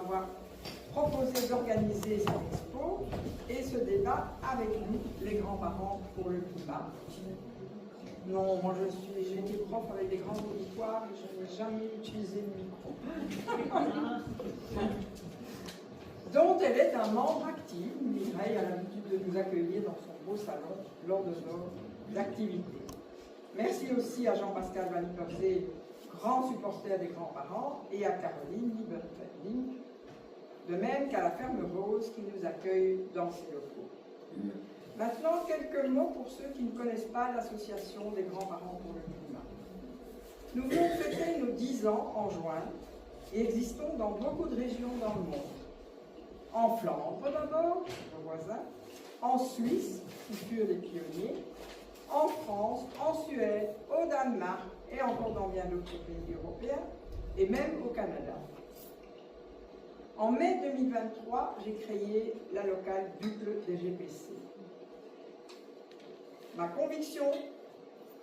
m'avoir proposé d'organiser cette expo et ce débat avec nous, les grands-parents pour le climat. Non, moi j'ai été prof avec des grands auditoires et je n'ai jamais utilisé le micro. Dont elle est un membre actif. Mireille a l'habitude de nous accueillir dans son beau salon lors de nos activités. Merci aussi à Jean-Pascal Vaniperzé, grand supporter des grands-parents, et à Caroline Lieberfelding, de même qu'à la Ferme Rose qui nous accueille dans ses locaux. Maintenant, quelques mots pour ceux qui ne connaissent pas l'association des grands-parents pour le climat. Nous venons fêter nos 10 ans en juin et existons dans beaucoup de régions dans le monde. En Flandre d'abord, nos voisins, en Suisse, qui furent les pionniers, en France, en Suède, au Danemark et encore dans bien d'autres pays européens, et même au Canada. En mai 2023, j'ai créé la locale d'Uccle des GPC. Ma conviction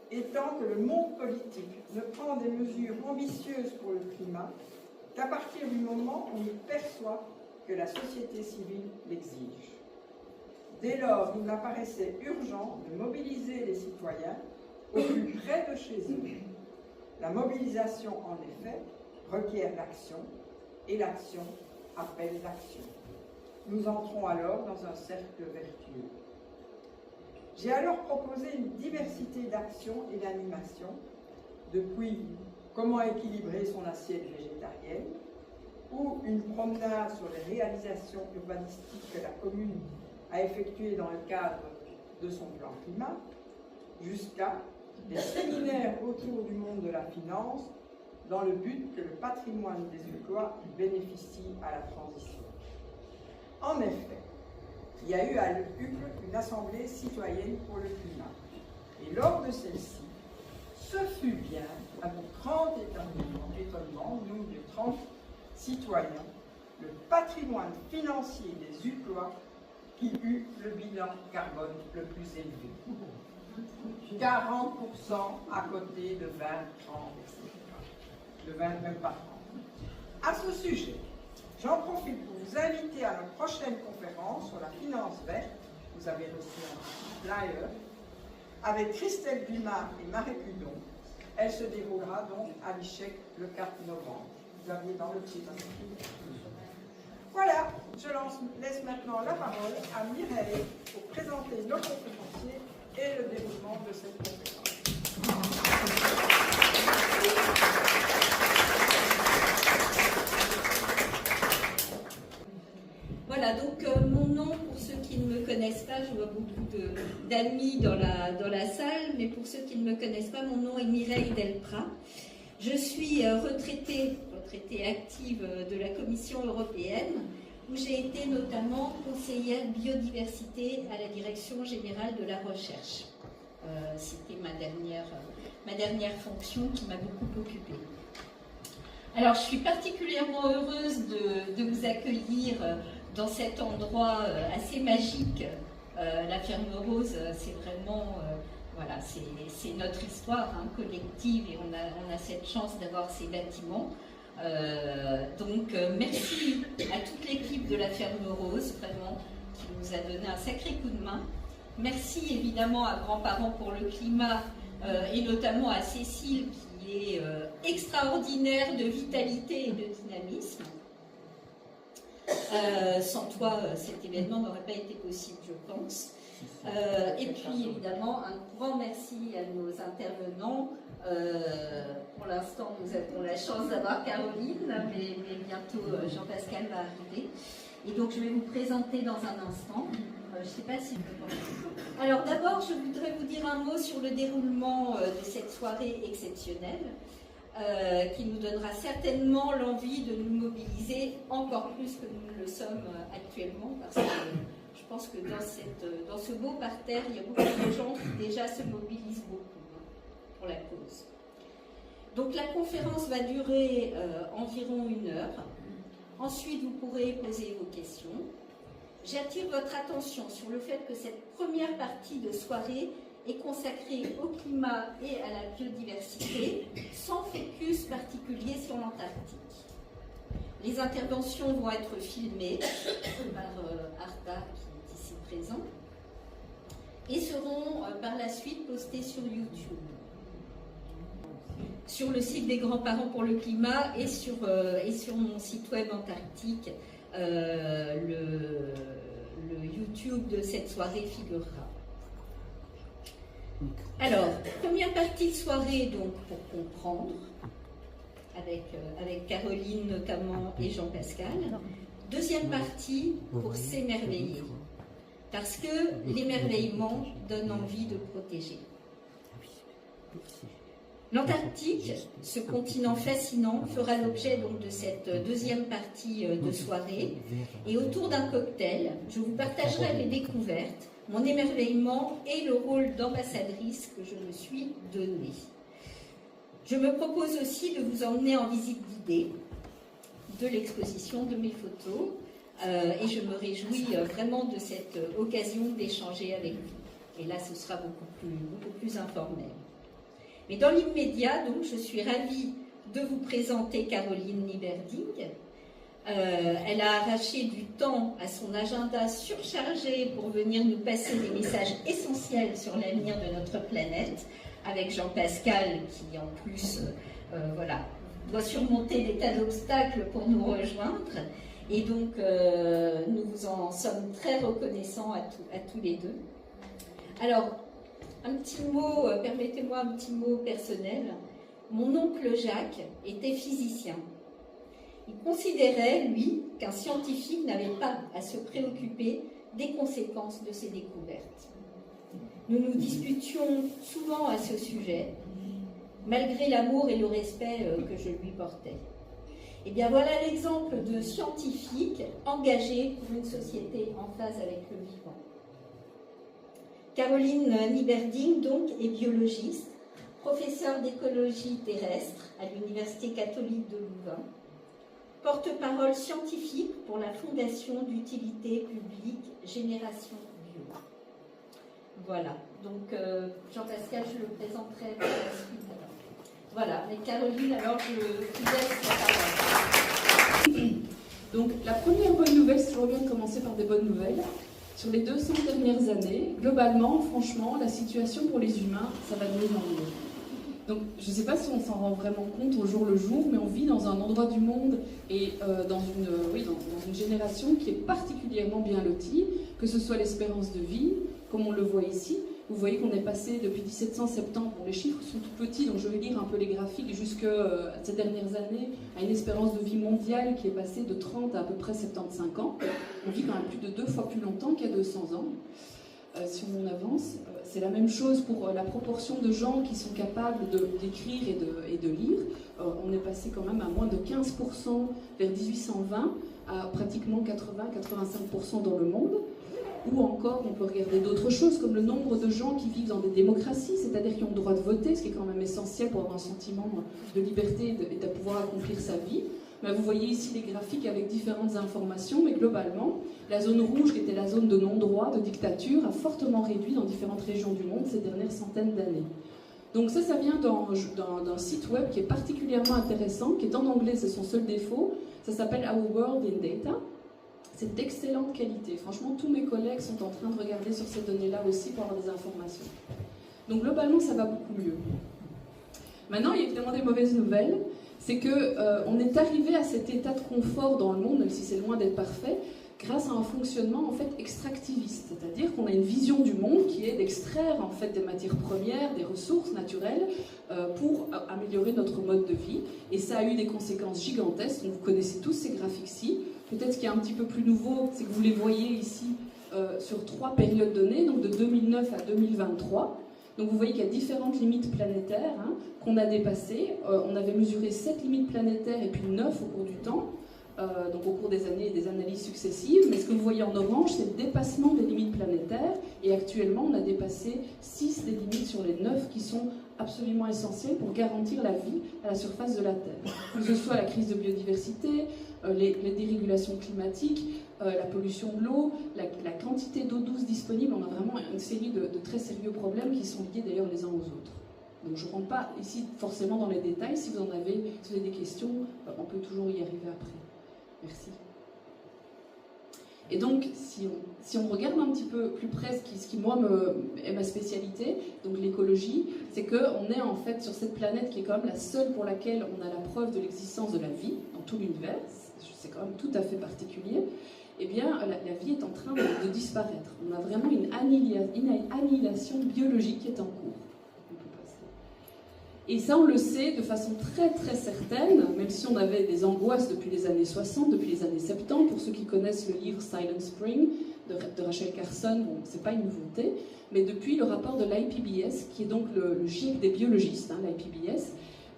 étant que le monde politique ne prend des mesures ambitieuses pour le climat qu'à partir du moment où il perçoit que la société civile l'exige. Dès lors, il m'apparaissait urgent de mobiliser les citoyens au plus près de chez eux. La mobilisation, en effet, requiert l'action, et l'action appelle l'action. Nous entrons alors dans un cercle vertueux. J'ai alors proposé une diversité d'actions et d'animations, depuis comment équilibrer son assiette végétarienne, ou une promenade sur les réalisations urbanistiques que la commune a effectuées dans le cadre de son plan climat, jusqu'à des séminaires autour du monde de la finance, dans le but que le patrimoine des Uclois bénéficie à la transition. En effet, il y a eu à Uccle une assemblée citoyenne pour le climat. Et lors de celle-ci, ce fut bien, à notre grand étonnement, nous de 30 citoyens, le patrimoine financier des Uclois qui eut le bilan carbone le plus élevé. 40% à côté de 20, 30, etc. De 20 même par an. À ce sujet, j'en profite pour vous inviter à notre prochaine conférence sur la finance verte. Vous avez reçu un flyer avec Christelle Dumas et Marie Cudon. Elle se déroulera donc à l'ICHEC le 4 novembre. Vous aviez dans le petit inscrit. Voilà, je laisse maintenant la parole à Mireille pour présenter nos conférenciers et le déroulement de cette conférence. Voilà, donc mon nom, pour ceux qui ne me connaissent pas, je vois beaucoup d'amis dans la salle, mais pour ceux qui ne me connaissent pas, mon nom est Mireille Delprat. Je suis retraitée active de la Commission européenne, où j'ai été notamment conseillère biodiversité à la Direction générale de la recherche. C'était ma dernière fonction qui m'a beaucoup occupée. Alors, je suis particulièrement heureuse de vous accueillir dans cet endroit assez magique. La Ferme Rose, c'est vraiment, voilà, c'est notre histoire collective et on a cette chance d'avoir ces bâtiments. Donc, merci à toute l'équipe de la Ferme Rose, vraiment, qui nous a donné un sacré coup de main. Merci évidemment à Grands-Parents pour le climat et notamment à Cécile qui est extraordinaire de vitalité et de dynamisme. Sans toi, cet événement n'aurait pas été possible, je pense. Et puis évidemment, un grand merci à nos intervenants. Pour l'instant, nous avons la chance d'avoir Caroline, mais bientôt Jean-Pascal va arriver. Et donc, je vais vous présenter dans un instant. Je ne sais pas si je... Alors d'abord, je voudrais vous dire un mot sur le déroulement de cette soirée exceptionnelle qui nous donnera certainement l'envie de nous mobiliser encore plus que nous le sommes actuellement, parce que je pense que dans ce beau parterre, il y a beaucoup de gens qui déjà se mobilisent beaucoup pour la cause. Donc la conférence va durer environ 1 heure. Ensuite, vous pourrez poser vos questions. J'attire votre attention sur le fait que cette première partie de soirée est consacrée au climat et à la biodiversité, sans focus particulier sur l'Antarctique. Les interventions vont être filmées par Arta, qui est ici présent, et seront par la suite postées sur YouTube, sur le site des grands-parents pour le climat et sur mon site web Antarctique. Le YouTube de cette soirée figurera. Alors, première partie de soirée, donc, pour comprendre, avec Caroline notamment et Jean-Pascal. Deuxième partie, pour s'émerveiller, parce que l'émerveillement donne envie de protéger. L'Antarctique, ce continent fascinant, fera l'objet donc de cette deuxième partie de soirée. Et autour d'un cocktail, je vous partagerai mes découvertes, mon émerveillement et le rôle d'ambassadrice que je me suis donné. Je me propose aussi de vous emmener en visite guidée de l'exposition de mes photos et je me réjouis vraiment de cette occasion d'échanger avec vous. Et là, ce sera beaucoup plus informel. Mais dans l'immédiat, donc, je suis ravie de vous présenter Caroline Nieberding. Elle a arraché du temps à son agenda surchargé pour venir nous passer des messages essentiels sur l'avenir de notre planète, avec Jean-Pascal qui, en plus, doit surmonter des tas d'obstacles pour nous rejoindre. Et donc, nous vous en sommes très reconnaissants à tous les deux. Alors, un petit mot, permettez-moi un petit mot personnel. Mon oncle Jacques était physicien. Il considérait, lui, qu'un scientifique n'avait pas à se préoccuper des conséquences de ses découvertes. Nous nous disputions souvent à ce sujet, malgré l'amour et le respect que je lui portais. Et bien voilà l'exemple de scientifiques engagés pour une société en phase avec le vivant. Caroline Nieberding, donc, est biologiste, professeure d'écologie terrestre à l'Université catholique de Louvain, porte-parole scientifique pour la Fondation d'utilité publique Génération Bio. Voilà, donc Jean-Pascal, je le présenterai par la suite. Voilà, mais Caroline, alors je vous laisse la parole. Donc la première bonne nouvelle, c'est toujours bien de commencer par des bonnes nouvelles. Sur les 200 dernières années, globalement, franchement, la situation pour les humains, ça va de mieux en mieux. Donc, je ne sais pas si on s'en rend vraiment compte au jour le jour, mais on vit dans un endroit du monde et dans une génération qui est particulièrement bien lotie, que ce soit l'espérance de vie, comme on le voit ici. Vous voyez qu'on est passé depuis 1770, bon, les chiffres sont tout petits, donc je vais lire un peu les graphiques, jusque ces dernières années, à une espérance de vie mondiale qui est passée de 30 à peu près 75 ans. On vit quand même plus de 2 fois plus longtemps qu'il y a 200 ans. Si on avance, c'est la même chose pour la proportion de gens qui sont capables d'écrire et de lire. On est passé quand même à moins de 15% vers 1820, à pratiquement 80-85% dans le monde. Ou encore, on peut regarder d'autres choses, comme le nombre de gens qui vivent dans des démocraties, c'est-à-dire qui ont le droit de voter, ce qui est quand même essentiel pour avoir un sentiment de liberté et de pouvoir accomplir sa vie. Mais vous voyez ici les graphiques avec différentes informations, mais globalement, la zone rouge, qui était la zone de non-droit, de dictature, a fortement réduit dans différentes régions du monde ces dernières centaines d'années. Donc ça vient d'un site web qui est particulièrement intéressant, qui est en anglais, c'est son seul défaut. Ça s'appelle Our World in Data. C'est d'excellente qualité. Franchement, tous mes collègues sont en train de regarder sur ces données-là aussi pour avoir des informations. Donc globalement, ça va beaucoup mieux. Maintenant, il y a évidemment des mauvaises nouvelles. C'est qu'on est arrivé à cet état de confort dans le monde, même si c'est loin d'être parfait, grâce à un fonctionnement en fait extractiviste. C'est-à-dire qu'on a une vision du monde qui est d'extraire en fait des matières premières, des ressources naturelles pour améliorer notre mode de vie. Et ça a eu des conséquences gigantesques. Donc, vous connaissez tous ces graphiques-ci. Peut-être ce qui est un petit peu plus nouveau, c'est que vous les voyez ici sur 3 périodes données, donc de 2009 à 2023. Donc vous voyez qu'il y a différentes limites planétaires qu'on a dépassées. On avait mesuré 7 limites planétaires et puis 9 au cours du temps, donc au cours des années et des analyses successives. Mais ce que vous voyez en orange, c'est le dépassement des limites planétaires. Et actuellement, on a dépassé 6 des limites sur les 9 qui sont absolument essentielles pour garantir la vie à la surface de la Terre. Que ce soit la crise de biodiversité, les dérégulations climatiques, la pollution de l'eau, la quantité d'eau douce disponible. On a vraiment une série de très sérieux problèmes qui sont liés d'ailleurs les uns aux autres. Donc je ne rentre pas ici forcément dans les détails. Si vous avez des questions, on peut toujours y arriver après. Et donc, si on regarde un petit peu plus près ce qui moi, est ma spécialité, donc l'écologie, c'est qu'on est en fait sur cette planète qui est quand même la seule pour laquelle on a la preuve de l'existence de la vie dans tout l'univers, c'est quand même tout à fait particulier. Eh bien, la vie est en train de disparaître. On a vraiment une annihilation biologique qui est en cours. Et ça, on le sait de façon très très certaine, même si on avait des angoisses depuis les années 60, depuis les années 70. Pour ceux qui connaissent le livre Silent Spring de Rachel Carson, bon, c'est pas une nouveauté, mais depuis le rapport de l'IPBES, qui est donc le GIEC des biologistes, l'IPBES,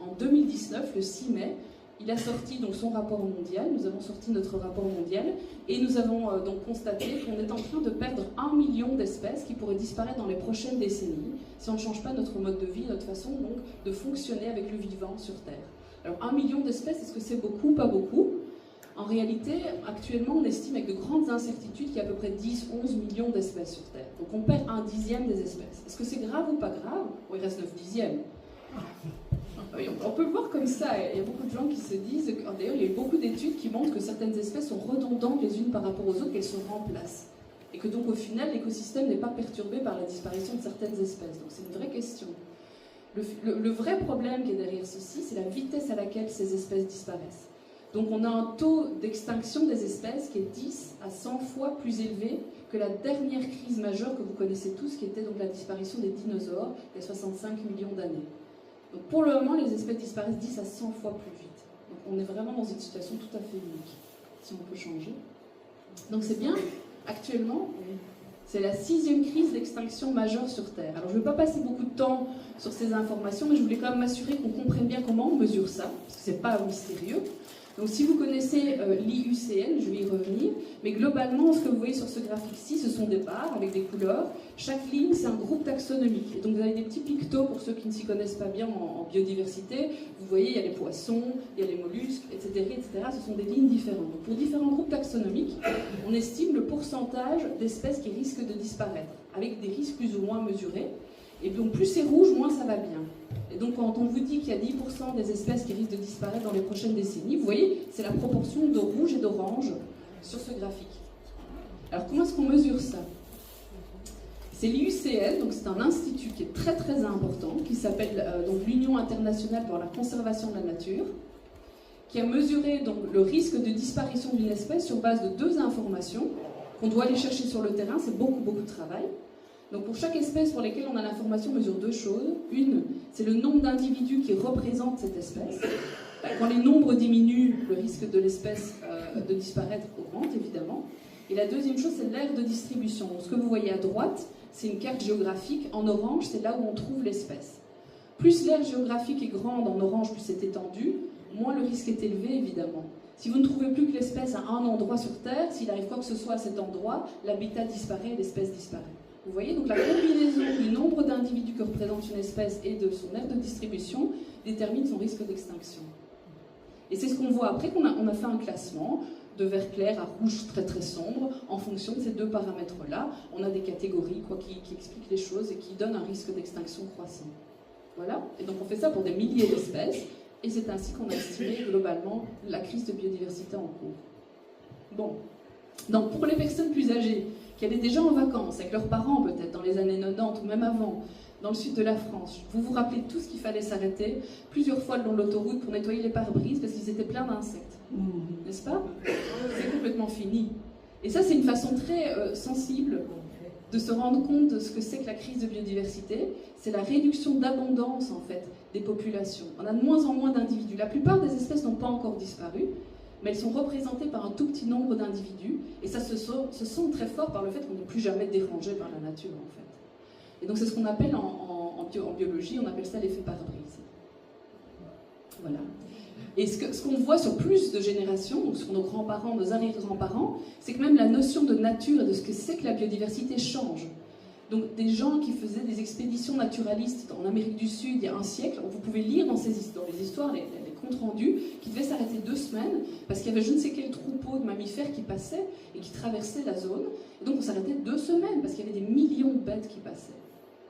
en 2019, le 6 mai, il a sorti donc son rapport mondial, nous avons sorti notre rapport mondial, et nous avons donc constaté qu'on est en train de perdre 1 million d'espèces qui pourraient disparaître dans les prochaines décennies, si on ne change pas notre mode de vie, notre façon donc de fonctionner avec le vivant sur Terre. Alors 1 million d'espèces, est-ce que c'est beaucoup, pas beaucoup? En réalité, actuellement, on estime avec de grandes incertitudes qu'il y a à peu près 10-11 millions d'espèces sur Terre. Donc on perd 1/10 des espèces. Est-ce que c'est grave ou pas grave? Bon, il reste 9/10. Oui, on peut le voir comme ça. Il y a beaucoup de gens qui se disent, d'ailleurs il y a eu beaucoup d'études qui montrent que certaines espèces sont redondantes les unes par rapport aux autres, qu'elles se remplacent. Et que donc au final l'écosystème n'est pas perturbé par la disparition de certaines espèces. Donc c'est une vraie question. Le vrai problème qui est derrière ceci, c'est la vitesse à laquelle ces espèces disparaissent. Donc on a un taux d'extinction des espèces qui est 10 à 100 fois plus élevé que la dernière crise majeure que vous connaissez tous, qui était donc la disparition des dinosaures il y a 65 millions d'années. Donc pour le moment, les espèces disparaissent 10 à 100 fois plus vite. Donc on est vraiment dans une situation tout à fait unique, si on peut changer. Donc c'est bien, actuellement, c'est la 6e crise d'extinction majeure sur Terre. Alors je ne vais pas passer beaucoup de temps sur ces informations, mais je voulais quand même m'assurer qu'on comprenne bien comment on mesure ça, parce que ce n'est pas mystérieux. Donc si vous connaissez l'IUCN, je vais y revenir, mais globalement, ce que vous voyez sur ce graphique-ci, ce sont des barres avec des couleurs. Chaque ligne, c'est un groupe taxonomique. Et donc vous avez des petits pictos pour ceux qui ne s'y connaissent pas bien en biodiversité. Vous voyez, il y a les poissons, il y a les mollusques, etc., etc. Ce sont des lignes différentes. Donc pour différents groupes taxonomiques, on estime le pourcentage d'espèces qui risquent de disparaître, avec des risques plus ou moins mesurés. Et donc plus c'est rouge, moins ça va bien. Et donc quand on vous dit qu'il y a 10% des espèces qui risquent de disparaître dans les prochaines décennies, vous voyez, c'est la proportion de rouge et d'orange sur ce graphique. Alors comment est-ce qu'on mesure ça? C'est l'IUCN, donc c'est un institut qui est très très important, qui s'appelle donc l'Union internationale pour la conservation de la nature, qui a mesuré donc le risque de disparition d'une espèce sur base de 2 informations qu'on doit aller chercher sur le terrain. C'est beaucoup de travail. Donc pour chaque espèce pour laquelle on a l'information, on mesure 2 choses. Une, c'est le nombre d'individus qui représentent cette espèce. Quand les nombres diminuent, le risque de l'espèce de disparaître augmente, évidemment. Et la deuxième chose, c'est l'aire de distribution. Donc ce que vous voyez à droite, c'est une carte géographique. En orange, c'est là où on trouve l'espèce. Plus l'aire géographique est grande, en orange, plus c'est étendu, moins le risque est élevé, évidemment. Si vous ne trouvez plus que l'espèce à un endroit sur Terre, s'il arrive quoi que ce soit à cet endroit, l'habitat disparaît, l'espèce disparaît. Vous voyez, donc la combinaison du nombre d'individus que représente une espèce et de son aire de distribution détermine son risque d'extinction. Et c'est ce qu'on voit après qu'on a fait un classement de vert clair à rouge très très sombre en fonction de ces 2 paramètres-là. On a des catégories qui expliquent les choses et qui donnent un risque d'extinction croissant. Voilà, et donc on fait ça pour des milliers d'espèces et c'est ainsi qu'on a estimé globalement la crise de biodiversité en cours. Bon, donc pour les personnes plus âgées, qui allaient déjà en vacances avec leurs parents peut-être dans les années 90 ou même avant, dans le sud de la France, vous vous rappelez tout ce qu'il fallait s'arrêter plusieurs fois le long de l'autoroute pour nettoyer les pare-brises parce qu'ils étaient pleins d'insectes, n'est-ce pas? C'est complètement fini. Et ça, c'est une façon très sensible de se rendre compte de ce que c'est que la crise de biodiversité. C'est la réduction d'abondance en fait des populations. On a de moins en moins d'individus. La plupart des espèces n'ont pas encore disparu, mais elles sont représentées par un tout petit nombre d'individus, et ça se sent très fort par le fait qu'on n'est plus jamais dérangé par la nature, en fait. Et donc c'est ce qu'on appelle en biologie, on appelle ça l'effet pare-brise. Voilà. Et ce qu'on voit sur plus de générations, donc sur nos grands-parents, nos arrière-grands-parents, c'est que même la notion de nature et de ce que c'est que la biodiversité change. Donc des gens qui faisaient des expéditions naturalistes en Amérique du Sud il y a un siècle, vous pouvez lire dans les histoires, les comptes rendus, qui devaient s'arrêter 2 semaines parce qu'il y avait je ne sais quel troupeau de mammifères qui passaient et qui traversaient la zone. Et donc on s'arrêtait 2 semaines parce qu'il y avait des millions de bêtes qui passaient.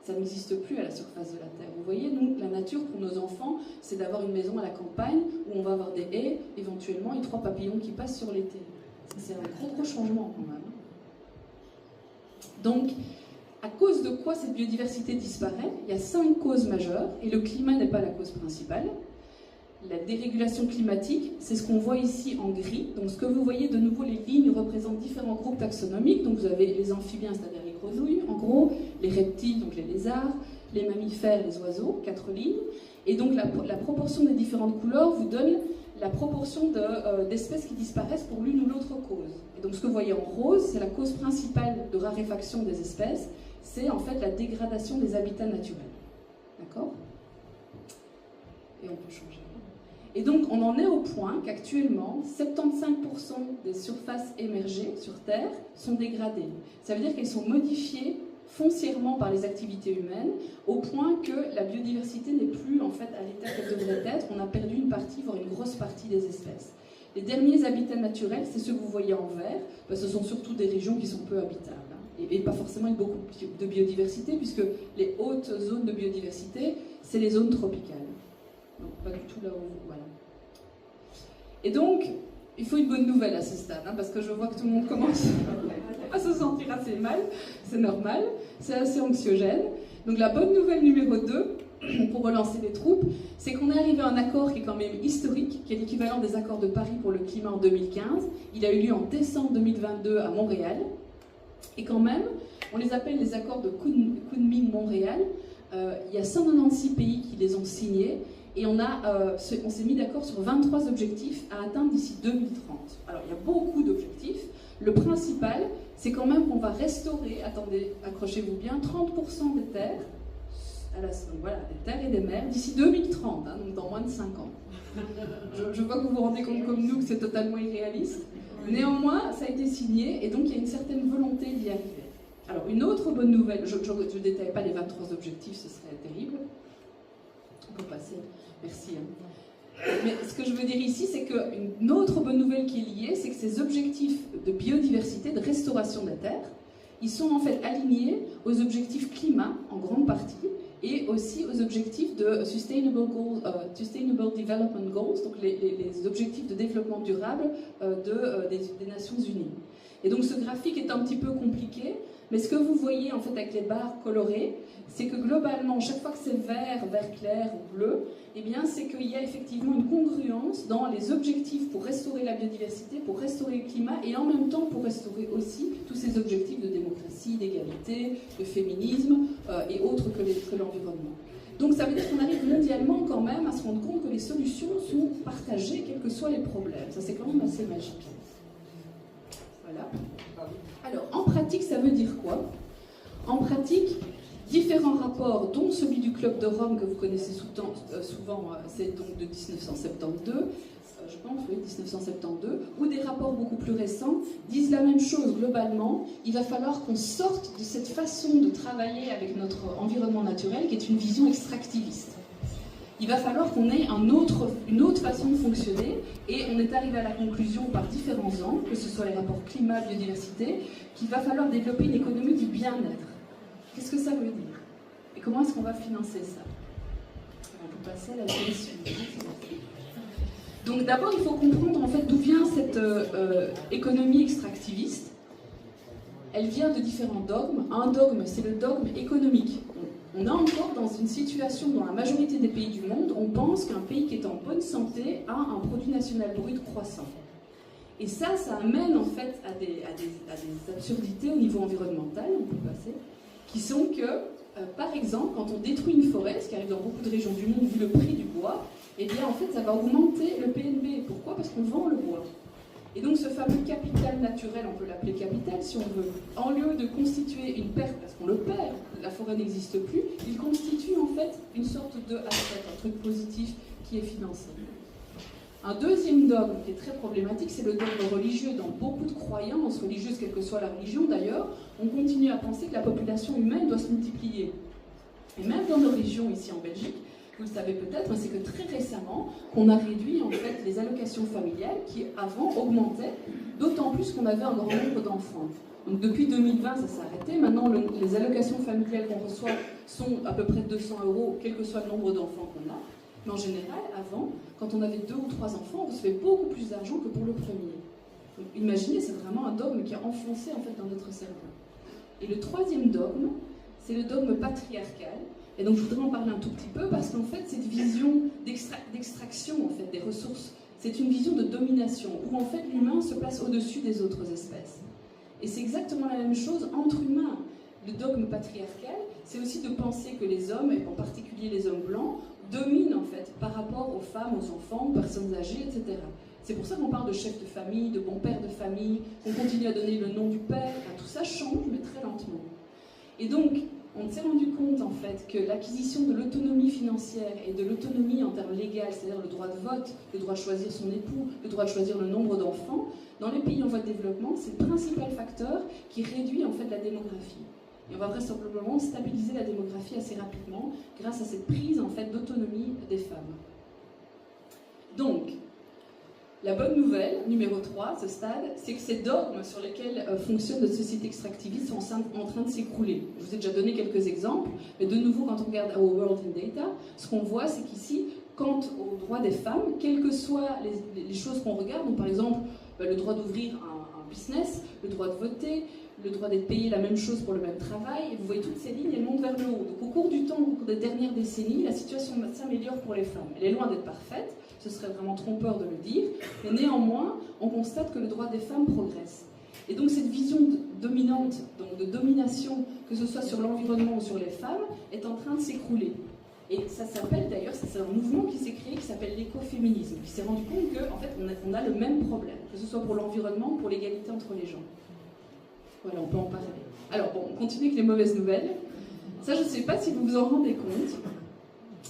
Ça n'existe plus à la surface de la Terre. Vous voyez, nous, la nature pour nos enfants, c'est d'avoir une maison à la campagne où on va avoir des haies, éventuellement, et 3 papillons qui passent sur l'été. C'est un gros changement quand même. Donc, à cause de quoi cette biodiversité disparaît? Il y a 5 causes majeures, et le climat n'est pas la cause principale. La dérégulation climatique, c'est ce qu'on voit ici en gris. Donc ce que vous voyez de nouveau, les lignes représentent différents groupes taxonomiques. Donc vous avez les amphibiens, c'est-à-dire les grenouilles, en gros, les reptiles, donc les lézards, les mammifères, les oiseaux, 4 lignes. Et donc la proportion des différentes couleurs vous donne la proportion d'espèces qui disparaissent pour l'une ou l'autre cause. Et donc ce que vous voyez en rose, c'est la cause principale de raréfaction des espèces, c'est en fait la dégradation des habitats naturels. D'accord? Et on peut changer. Et donc, on en est au point qu'actuellement, 75% des surfaces émergées sur Terre sont dégradées. Ça veut dire qu'elles sont modifiées foncièrement par les activités humaines, au point que la biodiversité n'est plus en fait à l'état qu'elle devrait être. On a perdu une partie, voire une grosse partie des espèces. Les derniers habitats naturels, c'est ceux que vous voyez en vert, parce que ce sont surtout des régions qui sont peu habitables, hein, et pas forcément avec beaucoup de biodiversité, puisque les hautes zones de biodiversité, c'est les zones tropicales. Donc, pas du tout là où... Voilà. Et donc, il faut une bonne nouvelle à ce stade, hein, parce que je vois que tout le monde commence à se sentir assez mal, c'est normal, c'est assez anxiogène. Donc la bonne nouvelle numéro 2, pour relancer les troupes, c'est qu'on est arrivé à un accord qui est quand même historique, qui est l'équivalent des accords de Paris pour le climat en 2015. Il a eu lieu en décembre 2022 à Montréal. Et quand même, on les appelle les accords de Kunming-Montréal. Il y a 196 pays qui les ont signés. Et on s'est mis d'accord sur 23 objectifs à atteindre d'ici 2030. Alors, il y a beaucoup d'objectifs. Le principal, c'est quand même qu'on va restaurer, attendez, accrochez-vous bien, 30% des terres, voilà, des terres et des mers, d'ici 2030, hein, donc dans moins de 5 ans. Je vois que vous vous rendez compte comme nous que c'est totalement irréaliste. Néanmoins, ça a été signé, et donc il y a une certaine volonté d'y arriver. Alors, une autre bonne nouvelle, je ne détaille pas les 23 objectifs, ce serait terrible. On peut passer. Merci. Mais ce que je veux dire ici, c'est qu'une autre bonne nouvelle qui est liée, c'est que ces objectifs de biodiversité, de restauration des terres, ils sont en fait alignés aux objectifs climat, en grande partie, et aussi aux objectifs de Sustainable Development Goals, donc les objectifs de développement durable des Nations Unies. Et donc ce graphique est un petit peu compliqué, mais ce que vous voyez en fait avec les barres colorées, c'est que globalement, chaque fois que c'est vert, vert clair ou bleu, eh bien c'est qu'il y a effectivement une congruence dans les objectifs pour restaurer la biodiversité, pour restaurer le climat, et en même temps pour restaurer aussi tous ces objectifs de démocratie, d'égalité, de féminisme et autres que l'environnement. Donc ça veut dire qu'on arrive mondialement quand même à se rendre compte que les solutions sont partagées, quels que soient les problèmes. Ça c'est quand même assez magique. Voilà. Alors, en pratique, ça veut dire quoi? En pratique, différents rapports, dont celui du Club de Rome que vous connaissez souvent, c'est donc de 1972, je pense, oui, 1972, ou des rapports beaucoup plus récents, disent la même chose globalement. Il va falloir qu'on sorte de cette façon de travailler avec notre environnement naturel, qui est une vision extractiviste. Il va falloir qu'on ait une autre façon de fonctionner, et on est arrivé à la conclusion par différents angles, que ce soit les rapports climat, biodiversité, qu'il va falloir développer une économie du bien-être. Qu'est-ce que ça veut dire? Et comment est-ce qu'on va financer ça? On peut passer à la question. Donc d'abord, il faut comprendre en fait d'où vient cette économie extractiviste. Elle vient de différents dogmes. Un dogme, c'est le dogme économique. On est encore dans une situation dans la majorité des pays du monde, on pense qu'un pays qui est en bonne santé a un produit national brut croissant. Et ça amène en fait à des absurdités au niveau environnemental, on peut passer, qui sont que, par exemple, quand on détruit une forêt, ce qui arrive dans beaucoup de régions du monde vu le prix du bois, eh bien en fait ça va augmenter le PNB. Pourquoi? Parce qu'on vend le bois. Et donc ce fameux capital naturel, on peut l'appeler capital si on veut, en lieu de constituer une perte, parce qu'on le perd, la forêt n'existe plus, il constitue en fait une sorte de asset, un truc positif qui est financé. Un deuxième dogme qui est très problématique, c'est le dogme religieux. Dans beaucoup de croyances religieuses, quelle que soit la religion d'ailleurs, on continue à penser que la population humaine doit se multiplier. Et même dans nos régions ici en Belgique, vous le savez peut-être, c'est que très récemment, on a réduit en fait les allocations familiales qui avant augmentaient, d'autant plus qu'on avait un grand nombre d'enfants. Donc depuis 2020, ça s'est arrêté. Maintenant, les allocations familiales qu'on reçoit sont à peu près 200 €, quel que soit le nombre d'enfants qu'on a. Mais en général, avant, quand on avait 2 ou 3 enfants, on recevait beaucoup plus d'argent que pour le premier. Donc imaginez, c'est vraiment un dogme qui est enfoncé en fait dans notre cerveau. Et le troisième dogme, c'est le dogme patriarcal. Et donc je voudrais en parler un tout petit peu parce qu'en fait cette vision d'extraction en fait, des ressources, c'est une vision de domination où en fait l'humain se place au-dessus des autres espèces. Et c'est exactement la même chose entre humains. Le dogme patriarcal, c'est aussi de penser que les hommes, et en particulier les hommes blancs, dominent en fait par rapport aux femmes, aux enfants, aux personnes âgées, etc. C'est pour ça qu'on parle de chef de famille, de bon père de famille, qu'on continue à donner le nom du père. Enfin, tout ça change, mais très lentement. Et donc, on s'est rendu compte en fait que l'acquisition de l'autonomie financière et de l'autonomie en termes légaux, c'est-à-dire le droit de vote, le droit de choisir son époux, le droit de choisir le nombre d'enfants, dans les pays en voie de développement, c'est le principal facteur qui réduit en fait la démographie. Et on va vraisemblablement stabiliser la démographie assez rapidement grâce à cette prise en fait d'autonomie des femmes. Donc, la bonne nouvelle, numéro 3 à ce stade, c'est que ces dogmes sur lesquels fonctionne notre société extractiviste sont en train de s'écrouler. Je vous ai déjà donné quelques exemples, mais de nouveau, quand on regarde Our World in Data, ce qu'on voit, c'est qu'ici, quant aux droits des femmes, quelles que soient les choses qu'on regarde, donc par exemple le droit d'ouvrir un business, le droit de voter, le droit d'être payé la même chose pour le même travail, et vous voyez toutes ces lignes, elles montent vers le haut. Donc au cours du temps, au cours des dernières décennies, la situation s'améliore pour les femmes. Elle est loin d'être parfaite, ce serait vraiment trompeur de le dire, mais néanmoins, on constate que le droit des femmes progresse. Et donc cette vision dominante, donc de domination, que ce soit sur l'environnement ou sur les femmes, est en train de s'écrouler. Et ça s'appelle d'ailleurs, c'est un mouvement qui s'est créé, qui s'appelle l'écoféminisme, qui s'est rendu compte qu'en fait, on a le même problème, que ce soit pour l'environnement ou pour l'égalité entre les gens. Voilà, on peut en parler. Alors bon, on continue avec les mauvaises nouvelles. Ça, je ne sais pas si vous vous en rendez compte.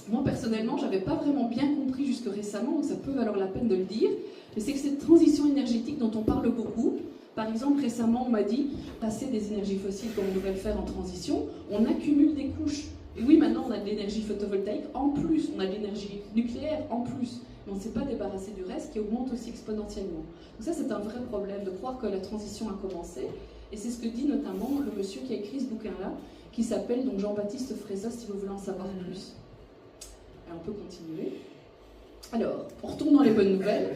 Moi, personnellement, je n'avais pas vraiment bien compris jusque récemment, donc ça peut valoir la peine de le dire, mais c'est que cette transition énergétique dont on parle beaucoup, par exemple, récemment, on m'a dit, passer des énergies fossiles comme on devrait le faire en transition, on accumule des couches. Et oui, maintenant, on a de l'énergie photovoltaïque en plus, on a de l'énergie nucléaire en plus, mais on ne s'est pas débarrassé du reste qui augmente aussi exponentiellement. Donc ça, c'est un vrai problème de croire que la transition a commencé, et c'est ce que dit notamment le monsieur qui a écrit ce bouquin-là, qui s'appelle donc Jean-Baptiste Frézat, si vous voulez en savoir plus. Alors, on peut continuer. Alors, on retourne dans les bonnes nouvelles.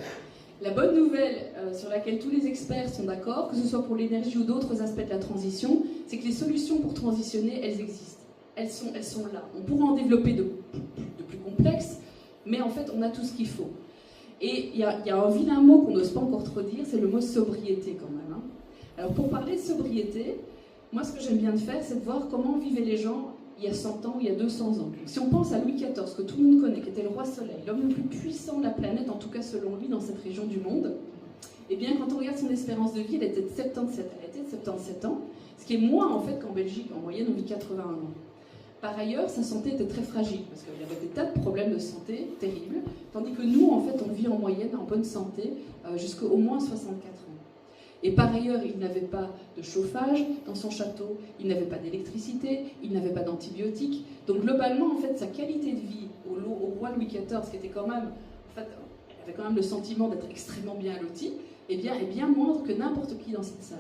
La bonne nouvelle sur laquelle tous les experts sont d'accord, que ce soit pour l'énergie ou d'autres aspects de la transition, c'est que les solutions pour transitionner, elles existent. Elles sont là. On pourra en développer de plus complexes, mais en fait, on a tout ce qu'il faut. Et il y a un vilain mot qu'on n'ose pas encore trop dire, c'est le mot sobriété quand même. Hein. Alors, pour parler de sobriété, moi, ce que j'aime bien de faire, c'est de voir comment vivaient les gens il y a 100 ans ou il y a 200 ans. Si on pense à Louis XIV, que tout le monde connaît, qui était le roi soleil, l'homme le plus puissant de la planète, en tout cas selon lui, dans cette région du monde, eh bien, quand on regarde son espérance de vie, elle était de 77 ans, ce qui est moins, en fait, qu'en Belgique. En moyenne, on vit 81 ans. Par ailleurs, sa santé était très fragile, parce qu'il y avait des tas de problèmes de santé terribles, tandis que nous, en fait, on vit en moyenne en bonne santé jusqu'au moins 64 ans. Et par ailleurs, il n'avait pas de chauffage dans son château, il n'avait pas d'électricité, il n'avait pas d'antibiotiques. Donc globalement, en fait, sa qualité de vie au roi Louis XIV, qui était quand même, en fait, elle avait quand même le sentiment d'être extrêmement bien loti, eh bien, est bien moindre que n'importe qui dans cette salle.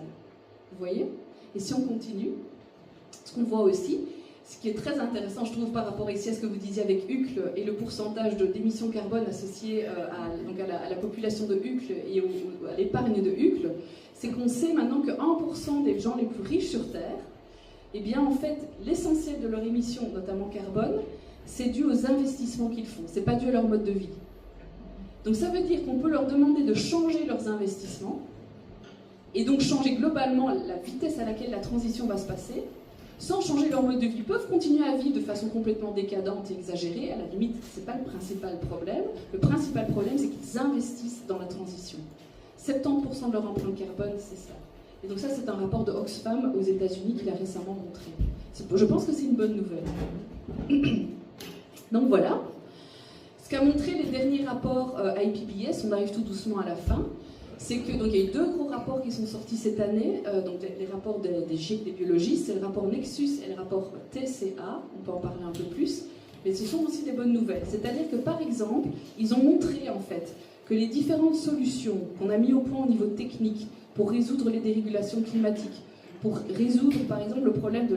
Vous voyez? Et si on continue, ce qu'on voit aussi, ce qui est très intéressant, je trouve, par rapport ici à ce que vous disiez avec Uccle et le pourcentage d'émissions carbone associé à la population de Uccle et à l'épargne de Uccle, c'est qu'on sait maintenant que 1% des gens les plus riches sur Terre, eh bien, en fait, l'essentiel de leur émission, notamment carbone, c'est dû aux investissements qu'ils font, c'est pas dû à leur mode de vie. Donc ça veut dire qu'on peut leur demander de changer leurs investissements, et donc changer globalement la vitesse à laquelle la transition va se passer, sans changer leur mode de vie. Ils peuvent continuer à vivre de façon complètement décadente et exagérée, à la limite, ce n'est pas le principal problème. Le principal problème, c'est qu'ils investissent dans la transition. 70% de leur empreinte carbone, c'est ça. Et donc ça, c'est un rapport de Oxfam aux États-Unis qu'il a récemment montré. Je pense que c'est une bonne nouvelle. Donc voilà. Ce qu'a montré les derniers rapports IPBES, on arrive tout doucement à la fin, c'est que, donc il y a eu 2 gros rapports qui sont sortis cette année, donc les rapports des GIEC, des biologistes, c'est le rapport Nexus et le rapport TCA, on peut en parler un peu plus, mais ce sont aussi des bonnes nouvelles. C'est-à-dire que par exemple, ils ont montré en fait que les différentes solutions qu'on a mis au point au niveau technique pour résoudre les dérégulations climatiques, pour résoudre par exemple le problème de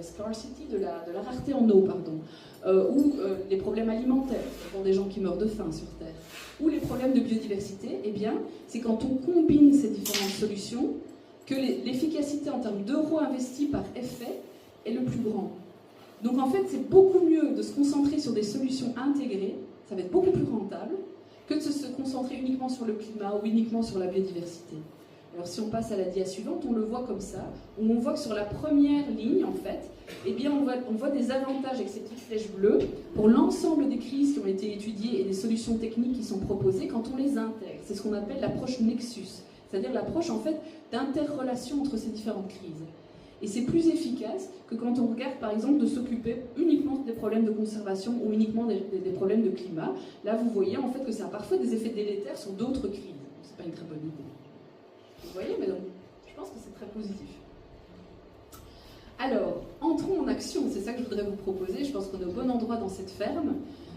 scarcity, de la rareté en eau, pardon, ou les problèmes alimentaires pour des gens qui meurent de faim sur Terre, ou les problèmes de biodiversité, eh bien, c'est quand on combine ces différentes solutions que l'efficacité en termes d'euros investis par effet est le plus grand. Donc en fait, c'est beaucoup mieux de se concentrer sur des solutions intégrées, ça va être beaucoup plus rentable, que de se concentrer uniquement sur le climat ou uniquement sur la biodiversité. Alors si on passe à la dia suivante, on le voit comme ça, où on voit que sur la première ligne, en fait, eh bien on voit des avantages avec ces petites flèches bleues pour l'ensemble des crises qui ont été étudiées et des solutions techniques qui sont proposées quand on les intègre. C'est ce qu'on appelle l'approche Nexus, c'est-à-dire l'approche en fait d'interrelation entre ces différentes crises. Et c'est plus efficace que quand on regarde par exemple de s'occuper uniquement des problèmes de conservation ou uniquement des problèmes de climat. Là vous voyez en fait que ça a parfois des effets délétères sur d'autres crises. C'est pas une très bonne idée. Vous voyez, mais donc, je pense que c'est très positif. Alors, entrons en action, c'est ça que je voudrais vous proposer. Je pense qu'on est au bon endroit dans cette ferme,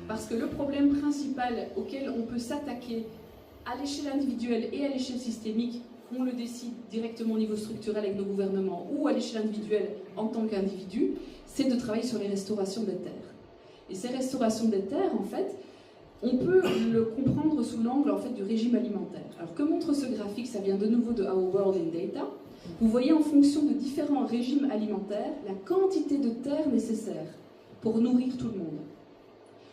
parce que le problème principal auquel on peut s'attaquer à l'échelle individuelle et à l'échelle systémique, on le décide directement au niveau structurel avec nos gouvernements ou à l'échelle individuelle en tant qu'individu, c'est de travailler sur les restaurations des terres. Et ces restaurations des terres, en fait, on peut le comprendre sous l'angle en fait, du régime alimentaire. Alors que montre ce graphique? Ça vient de nouveau de Our World in Data. Vous voyez en fonction de différents régimes alimentaires la quantité de terre nécessaire pour nourrir tout le monde.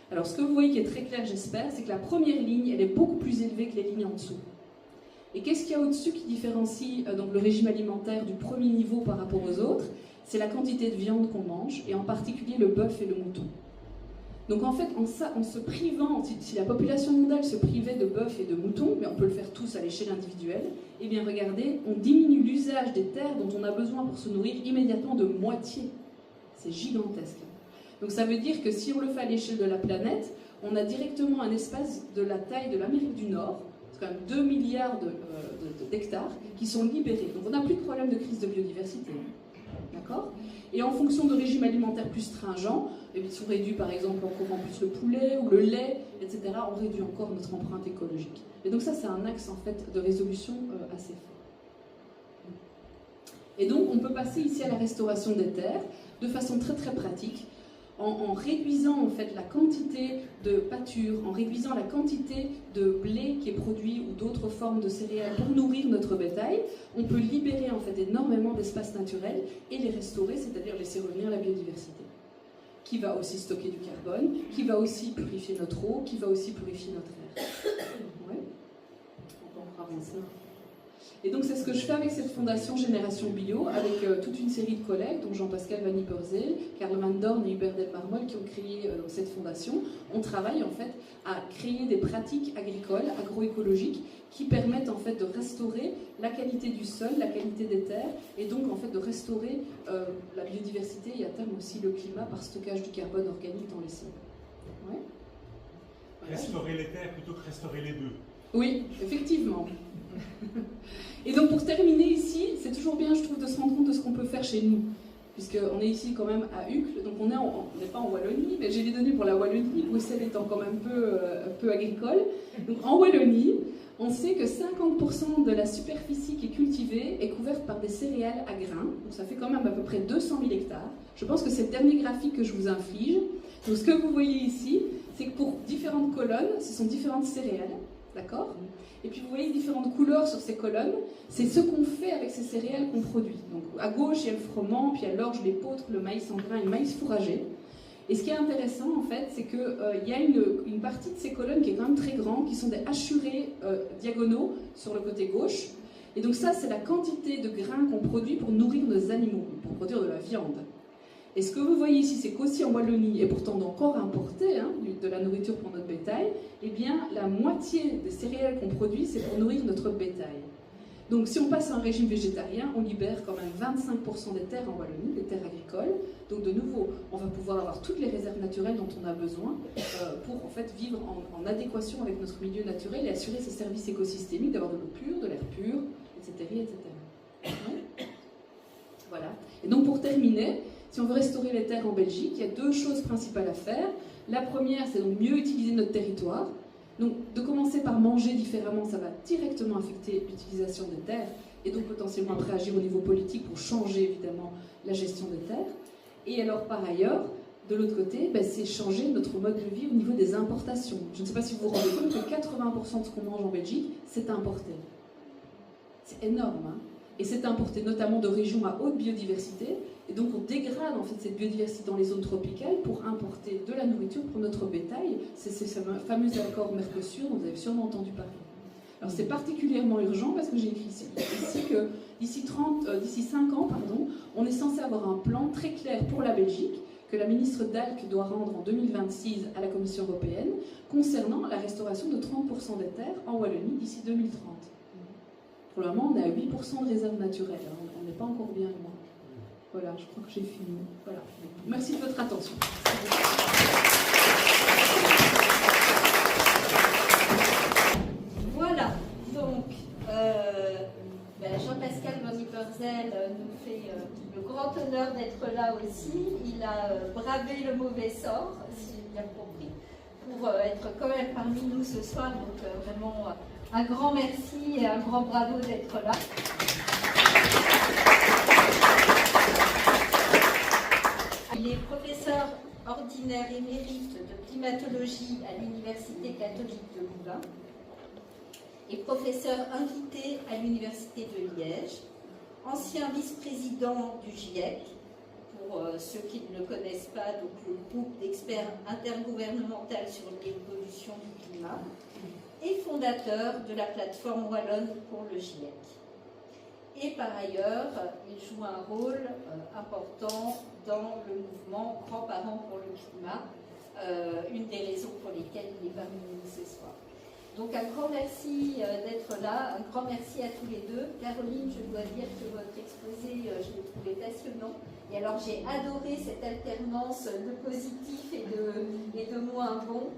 Alors ce que vous voyez qui est très clair, j'espère, c'est que la première ligne, elle est beaucoup plus élevée que les lignes en dessous. Et qu'est-ce qu'il y a au-dessus qui différencie donc, le régime alimentaire du premier niveau par rapport aux autres? C'est la quantité de viande qu'on mange, et en particulier le bœuf et le mouton. Donc en fait, en se privant, si la population mondiale se privait de bœuf et de mouton, mais on peut le faire tous à l'échelle individuelle, eh bien regardez, on diminue l'usage des terres dont on a besoin pour se nourrir immédiatement de moitié. C'est gigantesque. Donc ça veut dire que si on le fait à l'échelle de la planète, on a directement un espace de la taille de l'Amérique du Nord, c'est quand même 2 milliards d'hectares, qui sont libérés. Donc on n'a plus de problème de crise de biodiversité. D'accord ? Et en fonction de régimes alimentaires plus stringents, si on réduit par exemple encore en plus le poulet ou le lait, etc., on réduit encore notre empreinte écologique. Et donc ça, c'est un axe en fait de résolution assez fort. Et donc on peut passer ici à la restauration des terres de façon très très pratique, en réduisant en fait la quantité de pâture, en réduisant la quantité de blé qui est produit ou d'autres formes de céréales pour nourrir notre bétail. On peut libérer en fait énormément d'espaces naturels et les restaurer, c'est-à-dire laisser revenir la biodiversité, qui va aussi stocker du carbone, qui va aussi purifier notre eau, qui va aussi purifier notre air. Ouais. On peut encore avancer. Et donc c'est ce que je fais avec cette fondation Génération Bio, avec toute une série de collègues, dont Jean-Pascal Van Yperseel, Karl Van Dorn et Hubert Delmarmol, qui ont créé cette fondation. On travaille en fait à créer des pratiques agricoles, agroécologiques, qui permettent en fait de restaurer la qualité du sol, la qualité des terres, et donc en fait de restaurer la biodiversité et à terme aussi le climat par stockage du carbone organique dans les sols. Ouais. Voilà. Restaurer les terres plutôt que restaurer les bœufs. Oui, effectivement. Et donc pour terminer ici, c'est toujours bien je trouve de se rendre compte de ce qu'on peut faire chez nous, puisqu'on est ici quand même à Uccle, donc on n'est pas en Wallonie, mais j'ai les données pour la Wallonie, Bruxelles étant quand même peu agricole. Donc en Wallonie, on sait que 50% de la superficie qui est cultivée est couverte par des céréales à grains, donc ça fait quand même à peu près 200 000 hectares. Je pense que c'est le dernier graphique que je vous inflige. Donc ce que vous voyez ici, c'est que pour différentes colonnes, ce sont différentes céréales. D'accord ? Et puis vous voyez différentes couleurs sur ces colonnes, c'est ce qu'on fait avec ces céréales qu'on produit. Donc à gauche, il y a le froment, puis il y a l'orge, l'épeautre, le maïs en grain et le maïs fourragé. Et ce qui est intéressant en fait, c'est qu'il y a une partie de ces colonnes qui est quand même très grande, qui sont des hachurés diagonaux sur le côté gauche. Et donc ça, c'est la quantité de grains qu'on produit pour nourrir nos animaux, pour produire de la viande. Et ce que vous voyez ici, c'est qu'aussi en Wallonie, et pourtant encore importer de la nourriture pour notre bétail, eh bien la moitié des céréales qu'on produit, c'est pour nourrir notre bétail. Donc si on passe à un régime végétarien, on libère quand même 25% des terres en Wallonie, des terres agricoles. Donc de nouveau, on va pouvoir avoir toutes les réserves naturelles dont on a besoin pour en fait vivre en adéquation avec notre milieu naturel et assurer ces services écosystémiques, d'avoir de l'eau pure, de l'air pur, etc. etc. Voilà. Et donc pour terminer, si on veut restaurer les terres en Belgique, il y a deux choses principales à faire. La première, c'est donc mieux utiliser notre territoire. Donc de commencer par manger différemment, ça va directement affecter l'utilisation des terres et donc potentiellement après agir au niveau politique pour changer évidemment la gestion des terres. Et alors par ailleurs, de l'autre côté, c'est changer notre mode de vie au niveau des importations. Je ne sais pas si vous vous rendez compte que 80% de ce qu'on mange en Belgique, c'est importé. C'est énorme, hein. Et c'est importé notamment de régions à haute biodiversité. Et donc on dégrade en fait cette biodiversité dans les zones tropicales pour importer de la nourriture pour notre bétail. C'est ces fameux accords Mercosur dont vous avez sûrement entendu parler. Alors c'est particulièrement urgent parce que j'ai écrit ici que d'ici 5 ans, on est censé avoir un plan très clair pour la Belgique que la ministre Dalk doit rendre en 2026 à la Commission européenne concernant la restauration de 30% des terres en Wallonie d'ici 2030. Pour le moment, on est à 8% de réserves naturelles, hein. On n'est pas encore bien loin. Voilà, je crois que j'ai fini. Voilà. Merci de votre attention. Voilà, donc Jean-Pascal Van Ypersel nous fait le grand honneur d'être là aussi. Il a bravé le mauvais sort, si j'ai bien compris, pour être quand même parmi nous ce soir. Donc vraiment un grand merci et un grand bravo d'être là. Il est professeur ordinaire émérite de climatologie à l'Université catholique de Louvain et professeur invité à l'Université de Liège, ancien vice-président du GIEC, pour ceux qui ne le connaissent pas, donc le groupe d'experts intergouvernemental sur l'évolution du climat, et fondateur de la plateforme wallonne pour le GIEC. Et par ailleurs, il joue un rôle important dans le mouvement Grands-parents pour le climat, une des raisons pour lesquelles il est parmi nous ce soir. Donc un grand merci d'être là, un grand merci à tous les deux. Caroline, je dois dire que votre exposé, je l'ai trouvé passionnant. Et alors j'ai adoré cette alternance de positif et de moins bon.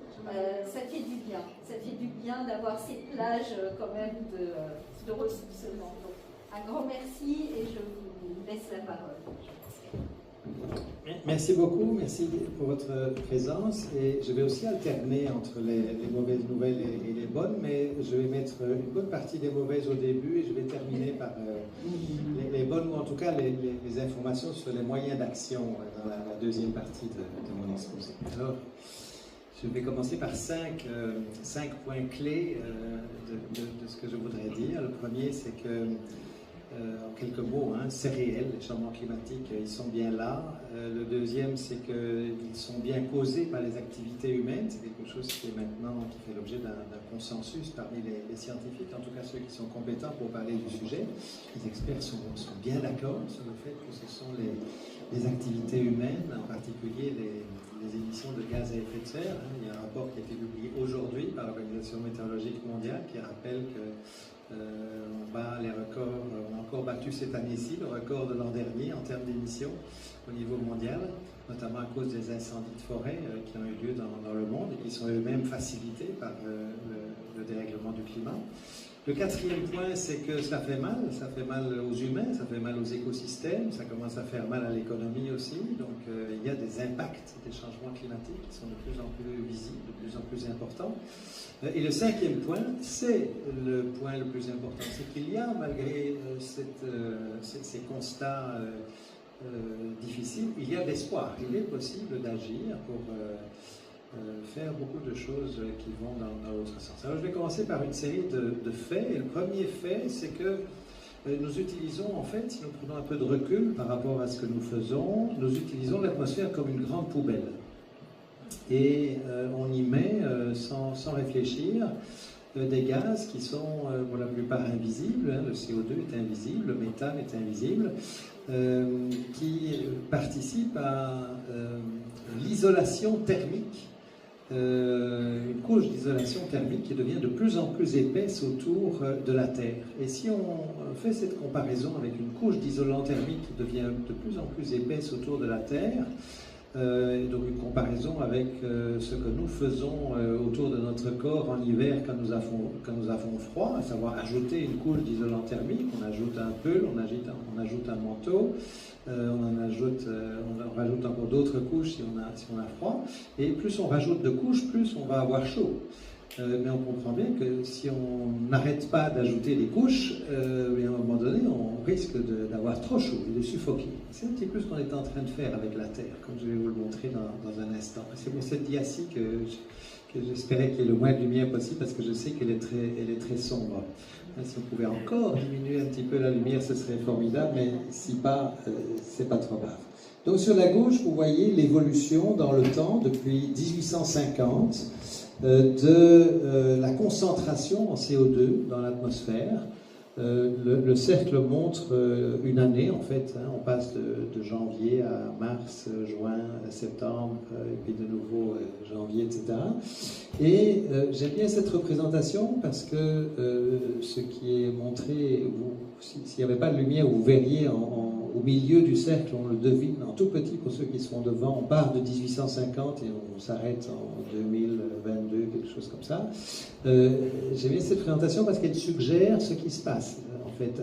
Ça fait du bien. Ça fait du bien d'avoir ces plages quand même de ressourcement. Donc un grand merci et je vous laisse la parole. Merci beaucoup, merci pour votre présence. Et je vais aussi alterner entre les mauvaises nouvelles et les bonnes, mais je vais mettre une bonne partie des mauvaises au début et je vais terminer par les bonnes, ou en tout cas les informations sur les moyens d'action dans la deuxième partie de mon exposé. Alors, je vais commencer par cinq points clés de ce que je voudrais dire. Le premier, c'est que en quelques mots, c'est réel, les changements climatiques, ils sont bien là. Le deuxième, c'est qu'ils sont bien causés par les activités humaines. C'est quelque chose qui est maintenant, qui fait l'objet d'un consensus parmi les scientifiques, en tout cas ceux qui sont compétents pour parler du sujet. Les experts sont bien d'accord sur le fait que ce sont les activités humaines, en particulier les émissions de gaz à effet de serre. Il y a un rapport qui a été publié aujourd'hui par l'Organisation météorologique mondiale qui rappelle que on bat les records, on a encore battu cette année-ci le record de l'an dernier en termes d'émissions au niveau mondial, notamment à cause des incendies de forêt qui ont eu lieu dans le monde et qui sont eux-mêmes facilités par le dérèglement du climat. Le quatrième point, c'est que ça fait mal aux humains, ça fait mal aux écosystèmes, ça commence à faire mal à l'économie aussi, donc il y a des impacts des changements climatiques qui sont de plus en plus visibles, de plus en plus importants. Et le cinquième point, c'est le point le plus important, c'est qu'il y a, malgré ces constats difficiles, il y a de l'espoir, il est possible d'agir pour faire beaucoup de choses qui vont dans l'autre sens. Alors je vais commencer par une série de faits. Et le premier fait, c'est que nous utilisons, en fait, si nous prenons un peu de recul par rapport à ce que nous faisons, nous utilisons l'atmosphère comme une grande poubelle. Et on y met, sans réfléchir, des gaz qui sont pour la plupart invisibles. Le CO2 est invisible, le méthane est invisible, qui participent à l'isolation thermique, une couche d'isolation thermique qui devient de plus en plus épaisse autour de la Terre. Et si on fait cette comparaison avec une couche d'isolant thermique qui devient de plus en plus épaisse autour de la Terre, donc une comparaison avec ce que nous faisons autour de notre corps en hiver quand nous avons froid, à savoir ajouter une couche d'isolant thermique, on ajoute un pull, on ajoute un manteau, on rajoute encore d'autres couches si on a froid, et plus on rajoute de couches, plus on va avoir chaud. Mais on comprend bien que si on n'arrête pas d'ajouter des couches, à un moment donné, on risque d'avoir trop chaud et de suffoquer. C'est un petit peu ce qu'on est en train de faire avec la Terre, comme je vais vous le montrer dans un instant. C'est pour cette dia-ci que j'espérais qu'il y ait le moins de lumière possible, parce que je sais qu'elle est très sombre. Si on pouvait encore diminuer un petit peu la lumière, ce serait formidable, mais si pas, c'est pas trop grave. Donc sur la gauche, vous voyez l'évolution dans le temps depuis 1850 de la concentration en CO2 dans l'atmosphère. Le cercle montre une année, en fait. On passe de janvier à mars, juin, septembre, et puis de nouveau janvier, etc. Et j'aime bien cette représentation parce que ce qui est montré, s'il n'y avait pas de lumière, vous verriez au milieu du cercle, on le devine en tout petit pour ceux qui seront devant. On part de 1850 et on s'arrête en 2022, quelque chose comme ça. J'aime bien cette présentation parce qu'elle suggère ce qui se passe. En fait,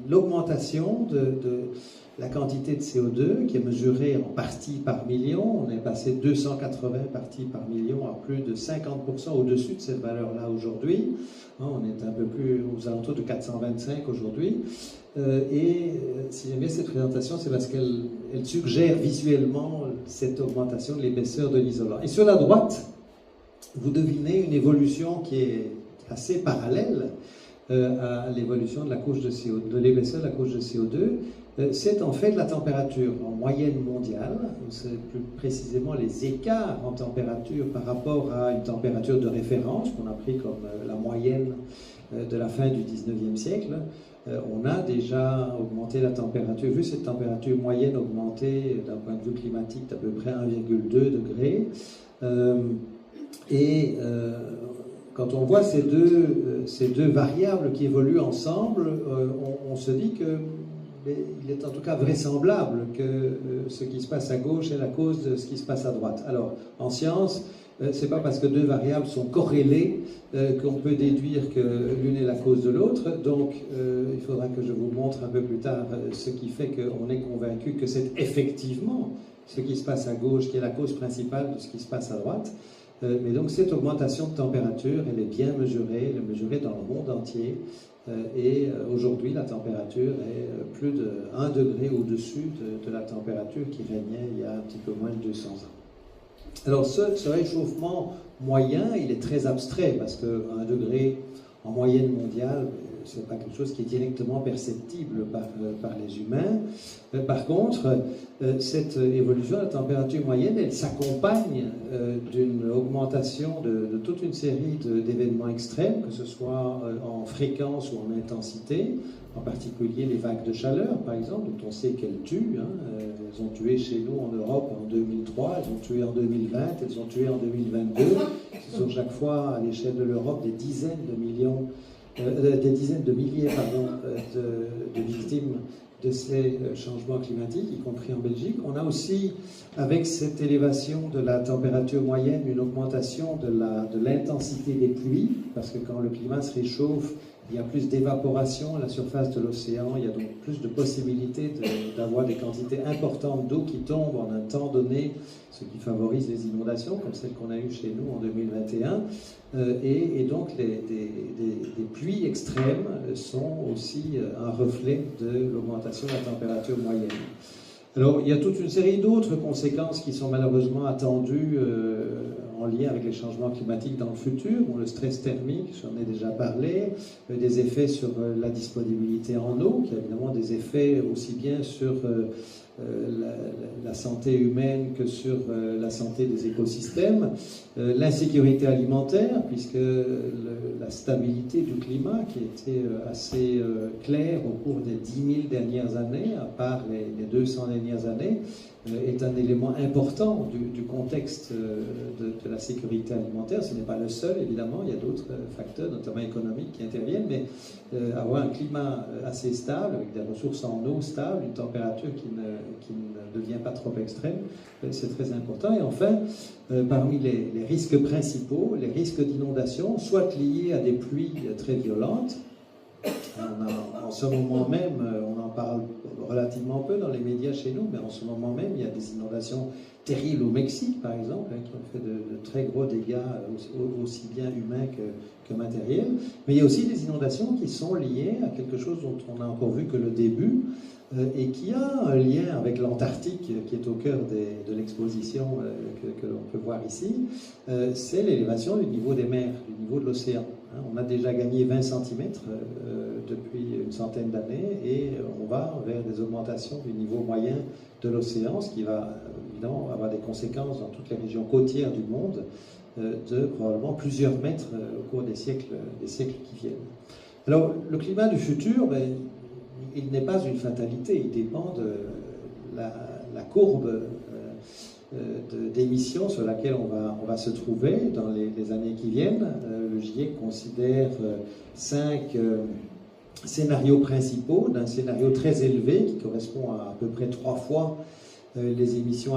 l'augmentation de la quantité de CO2 qui est mesurée en parties par million. On est passé de 280 parties par million à plus de 50% au-dessus de cette valeur-là aujourd'hui. On est un peu plus aux alentours de 425 aujourd'hui. Si j'aime bien cette présentation, c'est parce qu'elle suggère visuellement cette augmentation de l'épaisseur de l'isolant. Et sur la droite, vous devinez une évolution qui est assez parallèle à l'évolution de la couche de CO2, de l'épaisseur de la couche de CO2. C'est en fait la température en moyenne mondiale, c'est plus précisément les écarts en température par rapport à une température de référence qu'on a pris comme la moyenne de la fin du 19e siècle. On a déjà augmenté la température, vu cette température moyenne augmentée d'un point de vue climatique d'à peu près 1,2 degrés. Quand on voit ces deux variables qui évoluent ensemble, on se dit que il est en tout cas vraisemblable que ce qui se passe à gauche est la cause de ce qui se passe à droite. Alors, en science, c'est pas parce que deux variables sont corrélées qu'on peut déduire que l'une est la cause de l'autre. Donc, il faudra que je vous montre un peu plus tard ce qui fait qu'on est convaincu que c'est effectivement ce qui se passe à gauche qui est la cause principale de ce qui se passe à droite. Mais donc, cette augmentation de température, elle est bien mesurée, elle est mesurée dans le monde entier. Et aujourd'hui, la température est plus de 1 degré au-dessus de la température qui régnait il y a un petit peu moins de 200 ans. Alors, ce réchauffement moyen, il est très abstrait parce que 1 degré en moyenne mondiale, ce n'est pas quelque chose qui est directement perceptible par les humains. Par contre, cette évolution de la température moyenne, elle s'accompagne d'une augmentation de toute une série d'événements extrêmes, que ce soit en fréquence ou en intensité, en particulier les vagues de chaleur, par exemple, dont on sait qu'elles tuent. Elles ont tué chez nous en Europe en 2003, elles ont tué en 2020, elles ont tué en 2022. Ce sont chaque fois, à l'échelle de l'Europe, des dizaines de milliers de victimes de ces changements climatiques, y compris en Belgique. On a aussi, avec cette élévation de la température moyenne, une augmentation de l'intensité des pluies, parce que quand le climat se réchauffe, il y a plus d'évaporation à la surface de l'océan, il y a donc plus de possibilités d'avoir des quantités importantes d'eau qui tombent en un temps donné, ce qui favorise les inondations, comme celles qu'on a eues chez nous en 2021. Et donc des pluies extrêmes sont aussi un reflet de l'augmentation de la température moyenne. Alors, il y a toute une série d'autres conséquences qui sont malheureusement attendues en lien avec les changements climatiques dans le futur. Bon, le stress thermique, j'en ai déjà parlé, des effets sur la disponibilité en eau, qui a évidemment des effets aussi bien sur la santé humaine que sur la santé des écosystèmes, l'insécurité alimentaire, puisque la stabilité du climat, qui était assez claire au cours des 10 000 dernières années, à part les 200 dernières années, est un élément important du contexte de la sécurité alimentaire. Ce n'est pas le seul, évidemment, il y a d'autres facteurs, notamment économiques, qui interviennent, mais avoir un climat assez stable, avec des ressources en eau stables, une température qui ne devient pas trop extrême, c'est très important. Et enfin, parmi les risques principaux, les risques d'inondation, soit liés à des pluies très violentes, En ce moment même, on en parle relativement peu dans les médias chez nous, mais en ce moment même, il y a des inondations terribles au Mexique, par exemple, qui ont fait de très gros dégâts, aussi bien humains que matériels. Mais il y a aussi des inondations qui sont liées à quelque chose dont on n'a encore vu que le début, et qui a un lien avec l'Antarctique, qui est au cœur de l'exposition que l'on peut voir ici. C'est l'élévation du niveau des mers, du niveau de l'océan. On a déjà gagné 20 cm depuis une centaine d'années, et on va vers des augmentations du niveau moyen de l'océan, ce qui va évidemment avoir des conséquences dans toutes les régions côtières du monde, de probablement plusieurs mètres au cours des siècles qui viennent. Alors, le climat du futur, il n'est pas une fatalité, il dépend de la courbe d'émissions sur laquelle on va se trouver dans les années qui viennent. Le GIEC considère 5 scénarios principaux, d'un scénario très élevé qui correspond à peu près 3 fois les émissions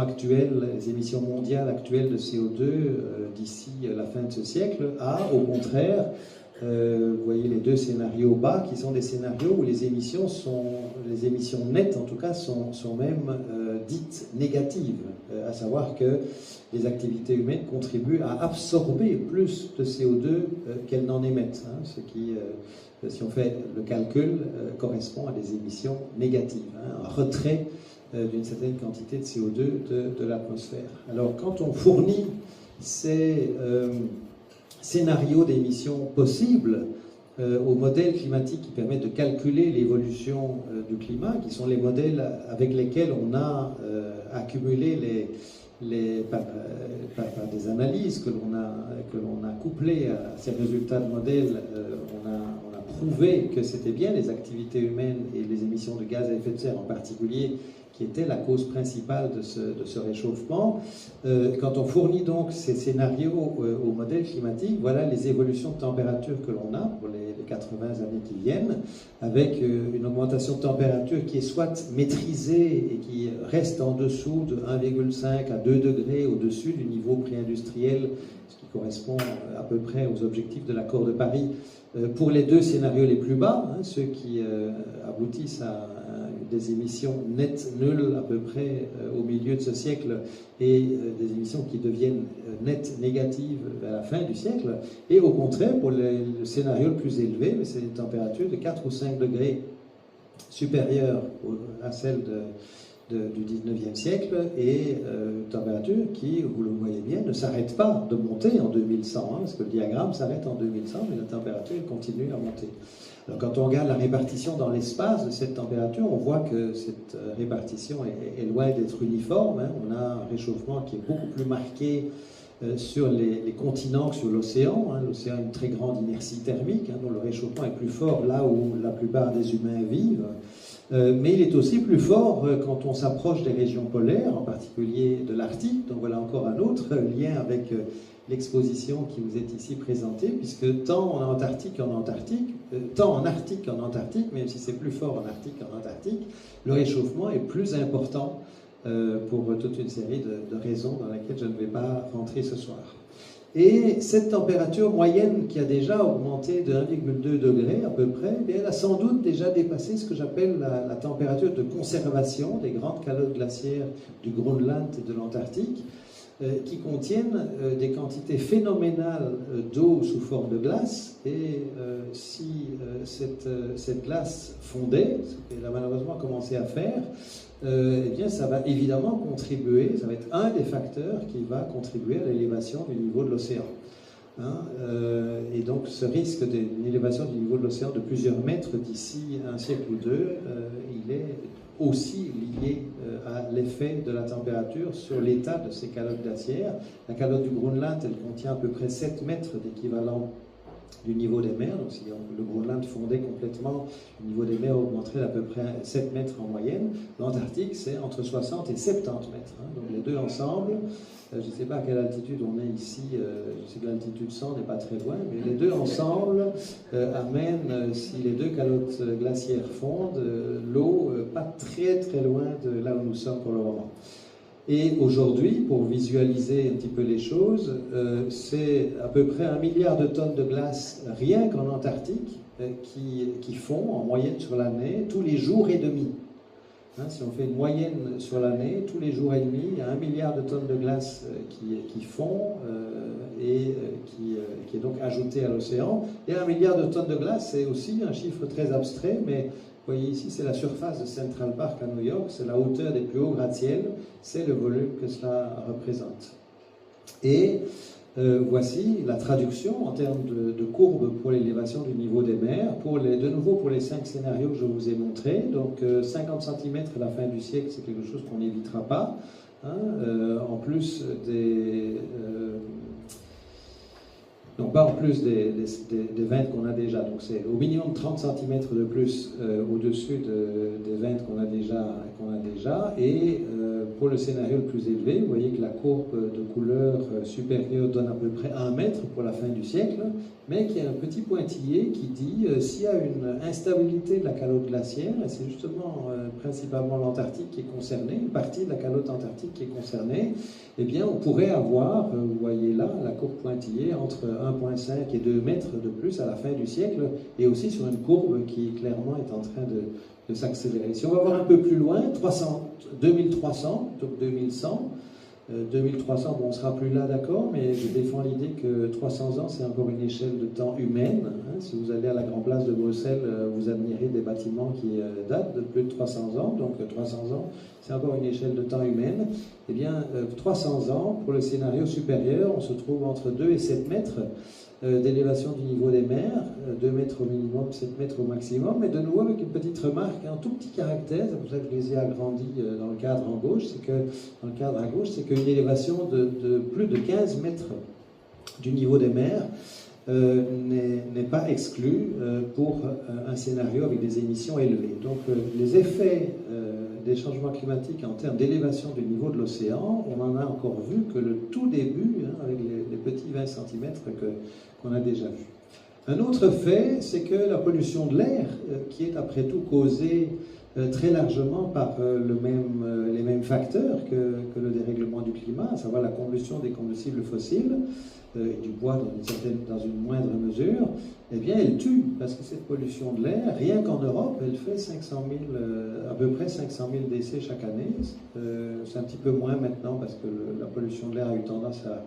mondiales actuelles de CO2 d'ici la fin de ce siècle, au contraire, vous voyez les 2 scénarios bas qui sont des scénarios où les émissions nettes en tout cas sont même dites négatives, à savoir que les activités humaines contribuent à absorber plus de CO2 qu'elles n'en émettent, ce qui, si on fait le calcul, correspond à des émissions négatives, un retrait d'une certaine quantité de CO2 de l'atmosphère. Alors quand on fournit ces scénarios d'émissions possibles aux modèles climatiques qui permettent de calculer l'évolution du climat, qui sont les modèles avec lesquels on a accumulé par des analyses que l'on a couplées à ces résultats de modèles, on a prouvé que c'était bien les activités humaines et les émissions de gaz à effet de serre en particulier qui étaient la cause principale de ce réchauffement. Quand on fournit donc ces scénarios au modèle climatique, voilà les évolutions de température que l'on a pour les 80 années qui viennent, avec une augmentation de température qui est soit maîtrisée et qui reste en dessous de 1,5 à 2 degrés au-dessus du niveau pré-industriel, ce qui correspond à peu près aux objectifs de l'accord de Paris, pour les 2 scénarios les plus bas, ceux qui aboutissent à des émissions nettes nulles à peu près au milieu de ce siècle, et des émissions qui deviennent nettes négatives à la fin du siècle, et au contraire pour le scénario le plus élevé, mais c'est une température de 4 ou 5 degrés supérieure à celle du 19e siècle, et une température qui, vous le voyez bien, ne s'arrête pas de monter en 2100, parce que le diagramme s'arrête en 2100, mais la température continue à monter. Alors, quand on regarde la répartition dans l'espace de cette température, on voit que cette répartition est loin d'être uniforme. On a un réchauffement qui est beaucoup plus marqué sur les continents que sur l'océan. L'océan a une très grande inertie thermique, dont le réchauffement est plus fort là où la plupart des humains vivent. Mais il est aussi plus fort quand on s'approche des régions polaires, en particulier de l'Arctique. Donc voilà encore un autre lien avec l'exposition qui vous est ici présentée, puisque tant en Arctique qu'en Antarctique, même si c'est plus fort en Arctique qu'en Antarctique, le réchauffement est plus important pour toute une série de raisons dans lesquelles je ne vais pas rentrer ce soir. Et cette température moyenne qui a déjà augmenté de 1,2 degré à peu près, elle a sans doute déjà dépassé ce que j'appelle la température de conservation des grandes calottes glaciaires du Groenland et de l'Antarctique, qui contiennent des quantités phénoménales d'eau sous forme de glace, et si cette glace fondait, ce qu'elle a malheureusement commencé à faire, eh bien ça va évidemment contribuer, ça va être un des facteurs qui va contribuer à l'élévation du niveau de l'océan. Et donc ce risque d'une élévation du niveau de l'océan de plusieurs mètres d'ici un siècle ou deux, il est aussi lié à l'effet de la température sur l'état de ces calottes glaciaires. La calotte du Groenland, elle contient à peu près 7 mètres d'équivalent du niveau des mers. Donc si le Groenland fondait complètement, le niveau des mers augmenterait d'à peu près 7 mètres en moyenne. L'Antarctique, c'est entre 60 et 70 mètres. Donc les deux ensemble, je ne sais pas à quelle altitude on est ici, je sais que l'altitude 100 n'est pas très loin, mais les deux ensemble amènent, si les deux calottes glaciaires fondent, l'eau pas très très loin de là où nous sommes pour le moment. Et aujourd'hui, pour visualiser un petit peu les choses, c'est à peu près 1 milliard de tonnes de glace rien qu'en Antarctique qui fond en moyenne sur l'année tous les jours et demi. Hein, si on fait une moyenne sur l'année, tous les jours et demi, il y a 1 milliard de tonnes de glace qui fond et qui est donc ajouté à l'océan. Et 1 milliard de tonnes de glace, c'est aussi un chiffre très abstrait, mais vous voyez ici, c'est la surface de Central Park à New York, c'est la hauteur des plus hauts gratte-ciel, c'est le volume que cela représente. Et voici la traduction en termes de courbes pour l'élévation du niveau des mers, de nouveau pour les 5 scénarios que je vous ai montrés. Donc 50 cm à la fin du siècle, c'est quelque chose qu'on n'évitera pas. Hein, en plus des... donc pas en plus des 20 qu'on a déjà, donc c'est au minimum 30 cm de plus au-dessus des 20 qu'on a déjà, et pour le scénario le plus élevé, vous voyez que la courbe de couleur supérieure donne à peu près 1 mètre pour la fin du siècle, mais qu'il y a un petit pointillé qui dit s'il y a une instabilité de la calotte glaciaire, et c'est justement principalement l'Antarctique qui est concernée, une partie de la calotte antarctique qui est concernée, eh bien on pourrait avoir, vous voyez là, la courbe pointillée entre 1,5 et 2 mètres de plus à la fin du siècle, et aussi sur une courbe qui clairement est en train de s'accélérer. Si on va voir un peu plus loin, 2300, donc 2100, 2300, bon, on ne sera plus là, d'accord, mais je défends l'idée que 300 ans, c'est encore une échelle de temps humaine. Hein. Si vous allez à la Grande Place de Bruxelles, vous admirez des bâtiments qui datent de plus de 300 ans, donc 300 ans, c'est encore une échelle de temps humaine. Eh bien, 300 ans, pour le scénario supérieur, on se trouve entre 2 et 7 mètres d'élévation du niveau des mers, 2 mètres au minimum, 7 mètres au maximum, mais de nouveau avec une petite remarque, un tout petit caractère, c'est pour ça que je les ai agrandis dans le cadre à gauche, c'est qu'une élévation de plus de 15 mètres du niveau des mers n'est pas exclue pour un scénario avec des émissions élevées. Donc les effets des changements climatiques en termes d'élévation du niveau de l'océan, on en a encore vu que le tout début, hein, avec les petits 20 cm qu'on a déjà vu. Un autre fait, c'est que la pollution de l'air, qui est après tout causée très largement par les mêmes facteurs que le dérèglement du climat, à savoir la combustion des combustibles fossiles, et du bois dans une moindre mesure, eh bien elle tue, parce que cette pollution de l'air, rien qu'en Europe, elle fait à peu près 500 000 décès chaque année. C'est un petit peu moins maintenant, parce que la pollution de l'air a eu tendance à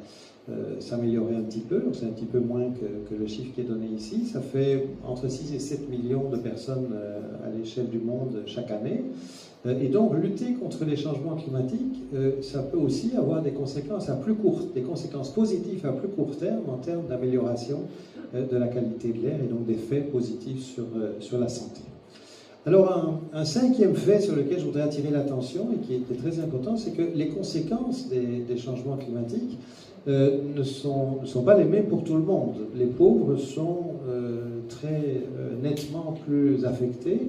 s'améliorer un petit peu, donc c'est un petit peu moins que le chiffre qui est donné ici. Ça fait entre 6 et 7 millions de personnes à l'échelle du monde chaque année. Et donc, lutter contre les changements climatiques, ça peut aussi avoir des conséquences des conséquences positives à plus court terme en termes d'amélioration de la qualité de l'air et donc d'effets positifs sur la santé. Alors, un cinquième fait sur lequel je voudrais attirer l'attention et qui est très important, c'est que les conséquences des changements climatiques ne sont pas les mêmes pour tout le monde. Les pauvres sont très nettement plus affectés.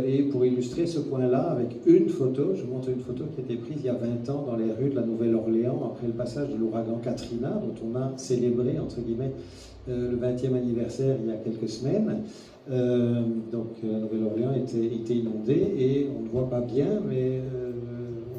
Et pour illustrer ce point-là, avec une photo, je vous montre une photo qui a été prise il y a 20 ans dans les rues de la Nouvelle-Orléans après le passage de l'ouragan Katrina, dont on a célébré, entre guillemets, le 20e anniversaire il y a quelques semaines. Donc la Nouvelle-Orléans était inondée et on ne voit pas bien, mais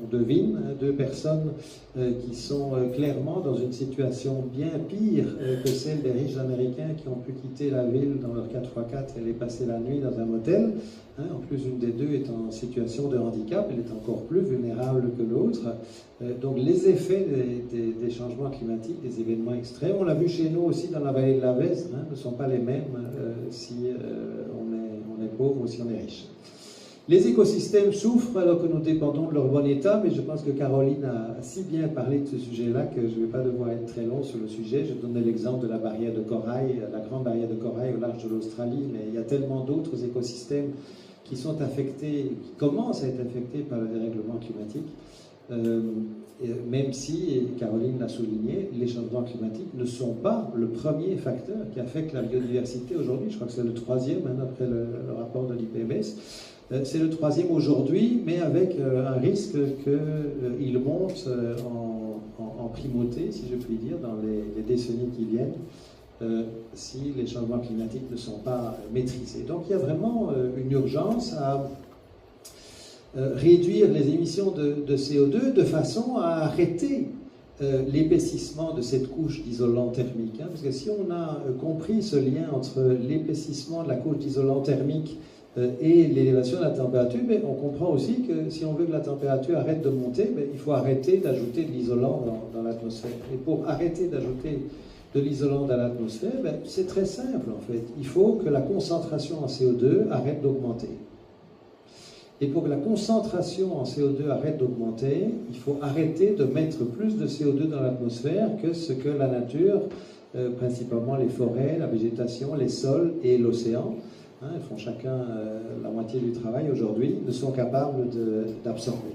on devine, 2 personnes qui sont clairement dans une situation bien pire que celle des riches Américains qui ont pu quitter la ville dans leur 4x4 et aller passer la nuit dans un motel. Hein, en plus, une des 2 est en situation de handicap, elle est encore plus vulnérable que l'autre. Donc les effets des changements climatiques, des événements extrêmes, on l'a vu chez nous aussi dans la vallée de la Vèze, hein, ne sont pas les mêmes si on est pauvre ou si on est riche. Les écosystèmes souffrent alors que nous dépendons de leur bon état, mais je pense que Caroline a si bien parlé de ce sujet-là que je ne vais pas devoir être très long sur le sujet. Je donnais l'exemple de la barrière de corail, la grande barrière de corail au large de l'Australie, mais il y a tellement d'autres écosystèmes qui sont affectés, qui commencent à être affectés par le dérèglement climatique, même si, et Caroline l'a souligné, les changements climatiques ne sont pas le premier facteur qui affecte la biodiversité aujourd'hui. Je crois que c'est le 3e, hein, après le rapport de l'IPBES. C'est le 3e aujourd'hui, mais avec un risque qu'il monte en primauté, si je puis dire, dans les décennies qui viennent, si les changements climatiques ne sont pas maîtrisés. Donc il y a vraiment une urgence à réduire les émissions de CO2 de façon à arrêter l'épaississement de cette couche d'isolant thermique. Hein, parce que si on a compris ce lien entre l'épaississement de la couche d'isolant thermique et l'élévation de la température, on comprend aussi que si on veut que la température arrête de monter, il faut arrêter d'ajouter de l'isolant dans l'atmosphère. Et pour arrêter d'ajouter de l'isolant dans l'atmosphère, c'est très simple en fait. Il faut que la concentration en CO2 arrête d'augmenter. Et pour que la concentration en CO2 arrête d'augmenter, il faut arrêter de mettre plus de CO2 dans l'atmosphère que ce que la nature, principalement les forêts, la végétation, les sols et l'océan, ils font chacun la moitié du travail aujourd'hui, ne sont capables d'absorber.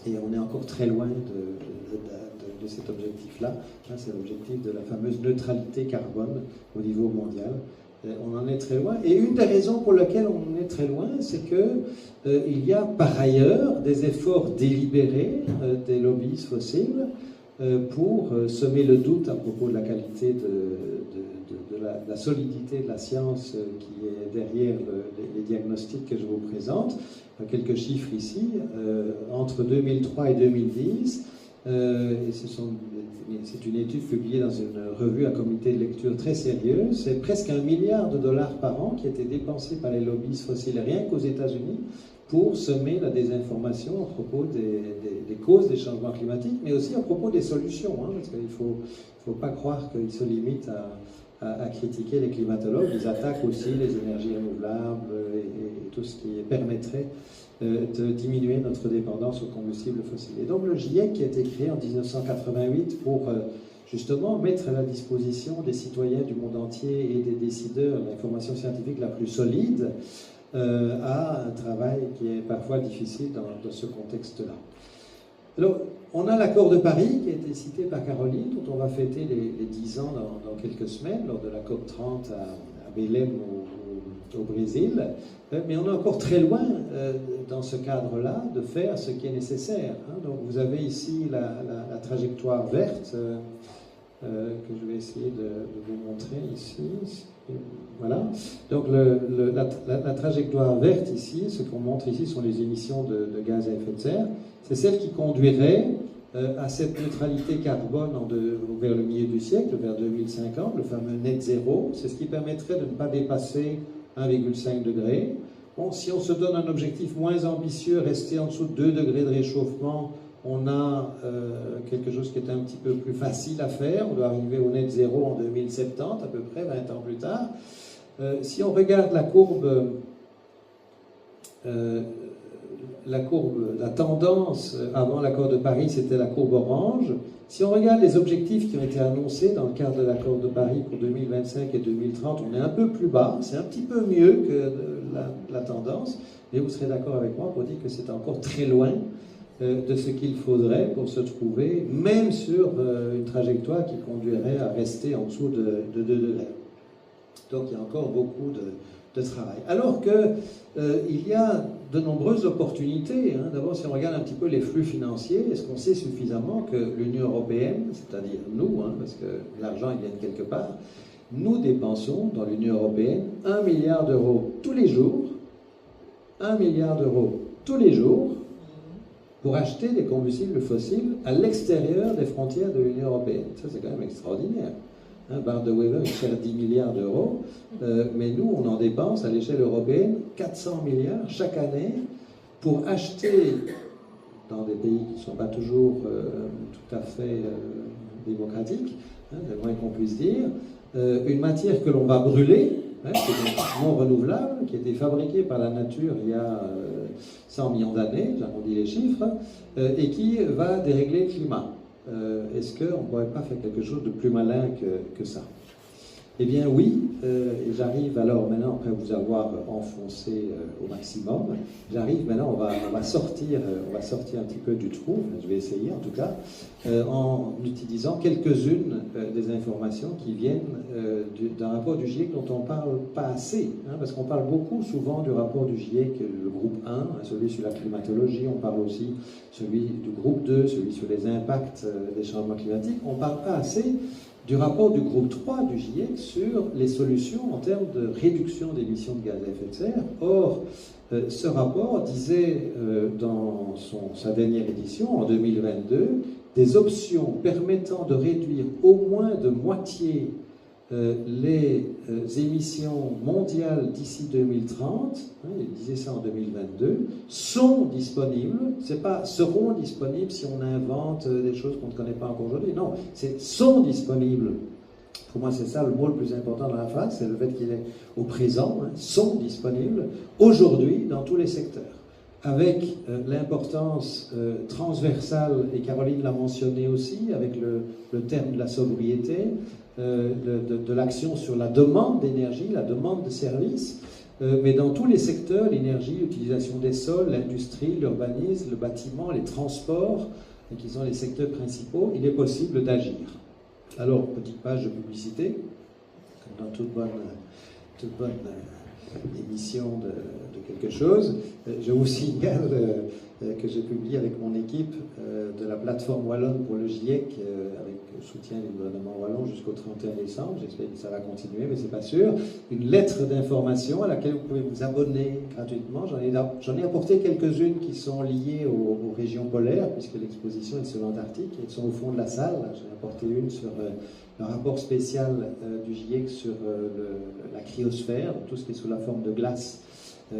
Et on est encore très loin de cet objectif-là. C'est l'objectif de la fameuse neutralité carbone au niveau mondial. On en est très loin. Et une des raisons pour lesquelles on en est très loin, c'est qu'il y a par ailleurs des efforts délibérés des lobbies fossiles pour semer le doute à propos de la qualité de la solidité de la science qui est derrière les diagnostics que je vous présente. Quelques chiffres ici. Entre 2003 et 2010, c'est une étude publiée dans une revue à comité de lecture très sérieuse, c'est presque $1 milliard par an qui a été dépensé par les lobbies fossiles rien qu'aux États-Unis pour semer la désinformation à propos des causes des changements climatiques, mais aussi à propos des solutions, parce qu'il ne faut pas croire qu'ils se limitent à critiquer les climatologues, ils attaquent aussi les énergies renouvelables et tout ce qui permettrait de diminuer notre dépendance aux combustibles fossiles. Et donc le GIEC qui a été créé en 1988 pour justement mettre à la disposition des citoyens du monde entier et des décideurs l'information scientifique la plus solide, a un travail qui est parfois difficile dans ce contexte-là. Alors, on a l'accord de Paris qui a été cité par Caroline, dont on va fêter les 10 ans dans quelques semaines, lors de la COP30 à Belém au Brésil. Mais on est encore très loin dans ce cadre-là de faire ce qui est nécessaire. Donc vous avez ici la trajectoire verte que je vais essayer de vous montrer ici. Voilà. Donc la trajectoire verte ici, ce qu'on montre ici sont les émissions de gaz à effet de serre. C'est celle qui conduirait à cette neutralité carbone vers le milieu du siècle, vers 2050, le fameux net zéro. C'est ce qui permettrait de ne pas dépasser 1,5 degré. Bon, si on se donne un objectif moins ambitieux, rester en dessous de 2 degrés de réchauffement, on a quelque chose qui est un petit peu plus facile à faire. On doit arriver au net zéro en 2070, à peu près 20 ans plus tard. Si on regarde la courbe, la tendance avant l'accord de Paris, c'était la courbe orange. Si on regarde les objectifs qui ont été annoncés dans le cadre de l'accord de Paris pour 2025 et 2030, on est un peu plus bas, c'est un petit peu mieux que la tendance, mais vous serez d'accord avec moi pour dire que c'est encore très loin de ce qu'il faudrait pour se trouver, même sur une trajectoire qui conduirait à rester en dessous de 2 degrés. Donc il y a encore beaucoup de travail. Alors qu'il y a de nombreuses opportunités. D'abord, si on regarde un petit peu les flux financiers, est-ce qu'on sait suffisamment que l'Union européenne, c'est-à-dire nous, parce que l'argent il vient de quelque part, nous dépensons dans l'Union européenne 1 milliard d'euros tous les jours, 1 milliard d'euros tous les jours, pour acheter des combustibles fossiles à l'extérieur des frontières de l'Union européenne. Ça, c'est quand même extraordinaire. Bar de Weber, il sert 10 milliards d'euros, mais nous, on en dépense à l'échelle européenne 400 milliards chaque année pour acheter, dans des pays qui ne sont pas toujours tout à fait démocratiques, c'est le moins qu'on puisse dire, une matière que l'on va brûler, qui est non renouvelable, qui a été fabriquée par la nature il y a 100 millions d'années, j'arrondis les chiffres, et qui va dérégler le climat. Est-ce qu'on ne pourrait pas faire quelque chose de plus malin que ça? Eh bien oui, et j'arrive alors maintenant, après vous avoir enfoncé au maximum, j'arrive maintenant, on va sortir un petit peu du trou, je vais essayer en tout cas, en utilisant quelques-unes des informations qui viennent d'un rapport du GIEC dont on ne parle pas assez, parce qu'on parle beaucoup souvent du rapport du GIEC, le groupe 1, celui sur la climatologie, on parle aussi celui du groupe 2, celui sur les impacts des changements climatiques, on ne parle pas assez du rapport du groupe 3 du GIEC sur les solutions en termes de réduction d'émissions de gaz à effet de serre. Or, Ce rapport disait dans sa dernière édition, en 2022, des options permettant de réduire au moins de moitié les émissions mondiales d'ici 2030, il disait ça en 2022, sont disponibles, c'est pas seront disponibles si on invente des choses qu'on ne connaît pas encore aujourd'hui, non, c'est sont disponibles. Pour moi, c'est ça le mot le plus important dans la phrase, c'est le fait qu'il est au présent, sont disponibles aujourd'hui dans tous les secteurs. Avec l'importance transversale, et Caroline l'a mentionné aussi, avec le terme de la sobriété, de l'action sur la demande d'énergie, la demande de services, mais dans tous les secteurs, l'énergie, l'utilisation des sols, l'industrie, l'urbanisme, le bâtiment, les transports, qui sont les secteurs principaux, il est possible d'agir. Alors, petite page de publicité, comme dans toute bonne émission de quelque chose. Je vous signale que j'ai publié avec mon équipe de la plateforme Wallonne pour le GIEC, avec le soutien du gouvernement wallon jusqu'au 31 décembre, j'espère que ça va continuer, mais c'est pas sûr, une lettre d'information à laquelle vous pouvez vous abonner gratuitement. J'en ai apporté quelques-unes qui sont liées aux régions polaires, puisque l'exposition est sur l'Antarctique, elles sont au fond de la salle. J'en ai apporté une sur le rapport spécial du GIEC sur la cryosphère, tout ce qui est sous la forme de glace,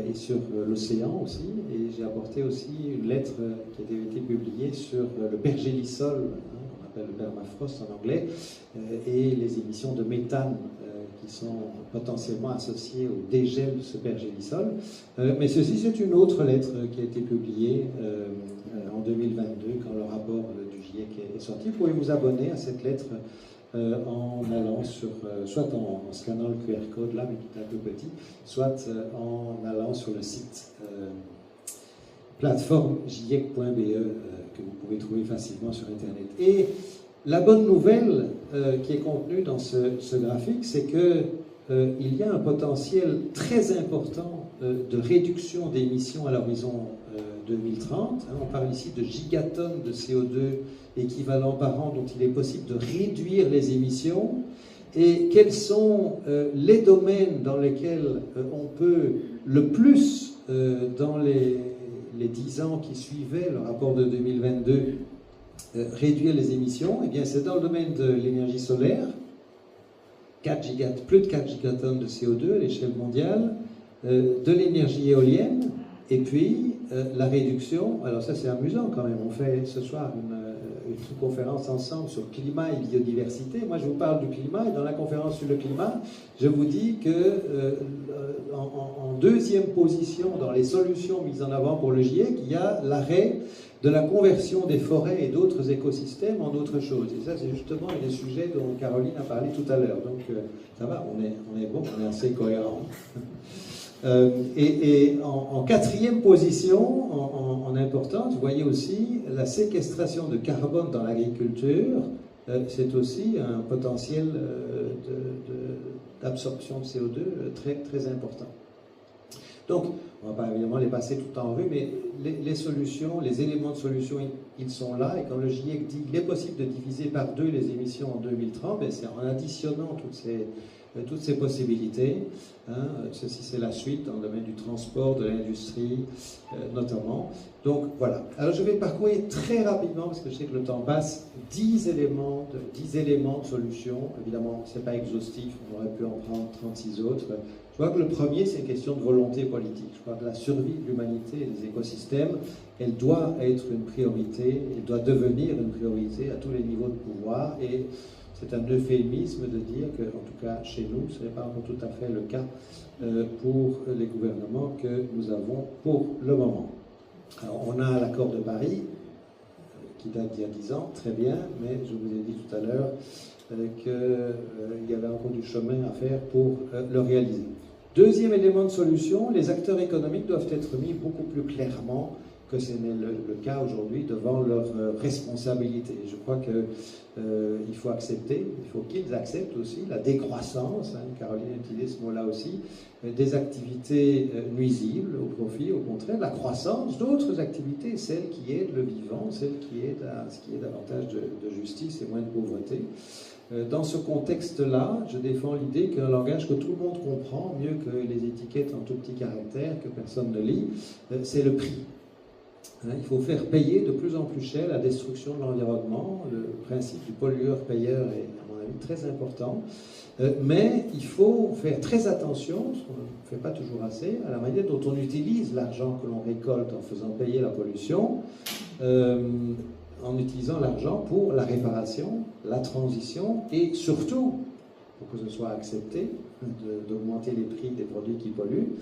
et sur l'océan aussi. Et j'ai apporté aussi une lettre qui a été publiée sur le pergélisol, qu'on appelle le permafrost en anglais, et les émissions de méthane qui sont potentiellement associées au dégel de ce pergélisol. Mais ceci, c'est une autre lettre qui a été publiée en 2022, quand le rapport du GIEC est sorti. Vous pouvez vous abonner à cette lettre en allant sur, soit en scannant le QR code là, mais qui est un peu petit, soit en allant sur le site plateforme jiec.be que vous pouvez trouver facilement sur Internet. Et la bonne nouvelle qui est contenue dans ce graphique, c'est que il y a un potentiel très important de réduction d'émissions à l'horizon 2030. On parle ici de gigatonnes de CO2 équivalent par an dont il est possible de réduire les émissions. Et quels sont les domaines dans lesquels on peut le plus, dans les 10 ans qui suivaient le rapport de 2022, réduire les émissions? Eh bien, c'est dans le domaine de l'énergie solaire, plus de 4 gigatonnes de CO2 à l'échelle mondiale, de l'énergie éolienne, et puis la réduction. Alors ça, c'est amusant quand même. On fait ce soir une conférence ensemble sur climat et biodiversité. Moi, je vous parle du climat, et dans la conférence sur le climat, je vous dis que en deuxième position dans les solutions mises en avant pour le GIEC, il y a l'arrêt de la conversion des forêts et d'autres écosystèmes en autre chose. Et ça, c'est justement un des sujets dont Caroline a parlé tout à l'heure. Donc, ça va, on est bon, on est assez cohérent. Et en quatrième position, en importance, vous voyez aussi la séquestration de carbone dans l'agriculture. C'est aussi un potentiel d'absorption de CO2 très, très important. Donc, on ne va pas évidemment les passer tout en revue, mais les solutions, les éléments de solution, ils sont là. Et quand le GIEC dit qu'il est possible de diviser par 2 les émissions en 2030, c'est en additionnant toutes ces possibilités. Ceci, c'est la suite dans le domaine du transport, de l'industrie notamment. Donc voilà. Alors je vais parcourir très rapidement, parce que je sais que le temps passe, 10 éléments de solution. Évidemment, ce n'est pas exhaustif, on aurait pu en prendre 36 autres. Je crois que le premier, c'est une question de volonté politique. Je crois que la survie de l'humanité et des écosystèmes, elle doit être une priorité, elle doit devenir une priorité à tous les niveaux de pouvoir. Et c'est un euphémisme de dire que, en tout cas chez nous, ce n'est pas encore tout à fait le cas pour les gouvernements que nous avons pour le moment. Alors, on a l'accord de Paris, qui date d'il y a 10 ans, très bien, mais je vous ai dit tout à l'heure qu'il y avait encore du chemin à faire pour le réaliser. Deuxième élément de solution, les acteurs économiques doivent être mis beaucoup plus clairement que ce n'est le cas aujourd'hui devant leurs responsabilités. Je crois qu'il faut accepter, il faut qu'ils acceptent aussi la décroissance, Caroline a utilisé ce mot-là aussi, des activités nuisibles au profit, au contraire, la croissance d'autres activités, celles qui aident le vivant, celles qui aident à ce qui est davantage de justice et moins de pauvreté. Dans ce contexte-là, je défends l'idée qu'un langage que tout le monde comprend, mieux que les étiquettes en tout petits caractères que personne ne lit, c'est le prix. Il faut faire payer de plus en plus cher la destruction de l'environnement. Le principe du pollueur-payeur est, à mon avis, très important. Mais il faut faire très attention, ce qu'on ne fait pas toujours assez, à la manière dont on utilise l'argent que l'on récolte en faisant payer la pollution, en utilisant l'argent pour la réparation, la transition et surtout, pour que ce soit accepté, d'augmenter les prix des produits qui polluent,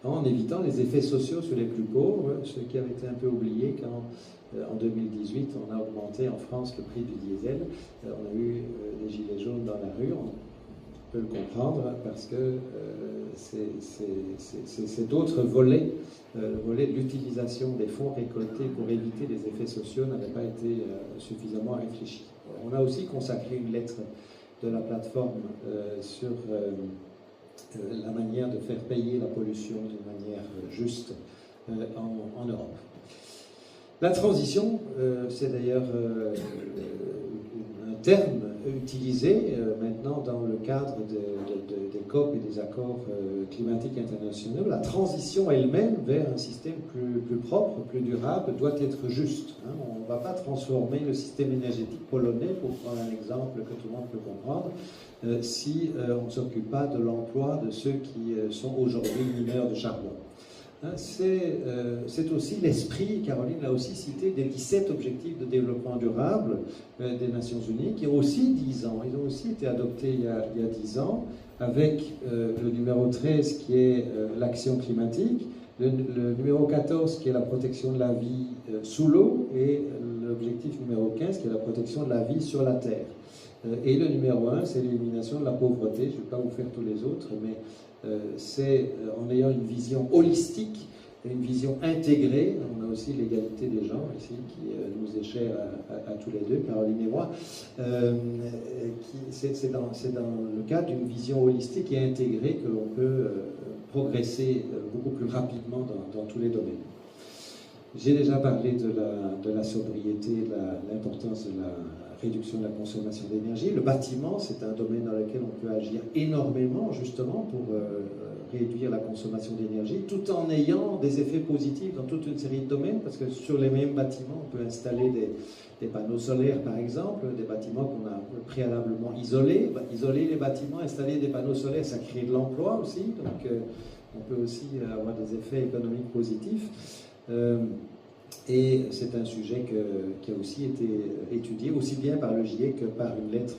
en évitant les effets sociaux sur les plus pauvres, ce qui avait été un peu oublié quand, en 2018, on a augmenté en France le prix du diesel. On a eu des gilets jaunes dans la rue, on peut le comprendre, parce que c'est d'autres volets. Le volet de l'utilisation des fonds récoltés pour éviter les effets sociaux n'avait pas été suffisamment réfléchi. On a aussi consacré une lettre de la plateforme sur la manière de faire payer la pollution d'une manière juste en Europe. La transition, c'est d'ailleurs un terme utilisé maintenant dans le cadre des COP et des accords climatiques internationaux. La transition elle-même vers un système plus propre, plus durable, doit être juste. On ne va pas transformer le système énergétique polonais, pour prendre un exemple que tout le monde peut comprendre, si on ne s'occupe pas de l'emploi de ceux qui sont aujourd'hui mineurs de charbon. C'est aussi l'esprit, Caroline l'a aussi cité, des 17 objectifs de développement durable des Nations Unies, qui ont aussi 10 ans. Ils ont aussi été adoptés il y a 10 ans, avec le numéro 13 qui est l'action climatique, le numéro 14 qui est la protection de la vie sous l'eau, et l'objectif numéro 15 qui est la protection de la vie sur la terre. Et le numéro 1, c'est l'élimination de la pauvreté. Je ne vais pas vous faire tous les autres, mais c'est en ayant une vision holistique, une vision intégrée. On a aussi l'égalité des genres ici, qui nous est chère à tous les deux, Caroline et moi. C'est dans le cadre d'une vision holistique et intégrée que l'on peut progresser beaucoup plus rapidement dans tous les domaines. J'ai déjà parlé de la sobriété, de l'importance de la réduction de la consommation d'énergie. Le bâtiment, c'est un domaine dans lequel on peut agir énormément, justement, pour réduire la consommation d'énergie, tout en ayant des effets positifs dans toute une série de domaines, parce que sur les mêmes bâtiments, on peut installer des panneaux solaires, par exemple, des bâtiments qu'on a préalablement isolés. Isoler les bâtiments, installer des panneaux solaires, ça crée de l'emploi aussi, donc on peut aussi avoir des effets économiques positifs. Et c'est un sujet qui a aussi été étudié, aussi bien par le GIEC que par une lettre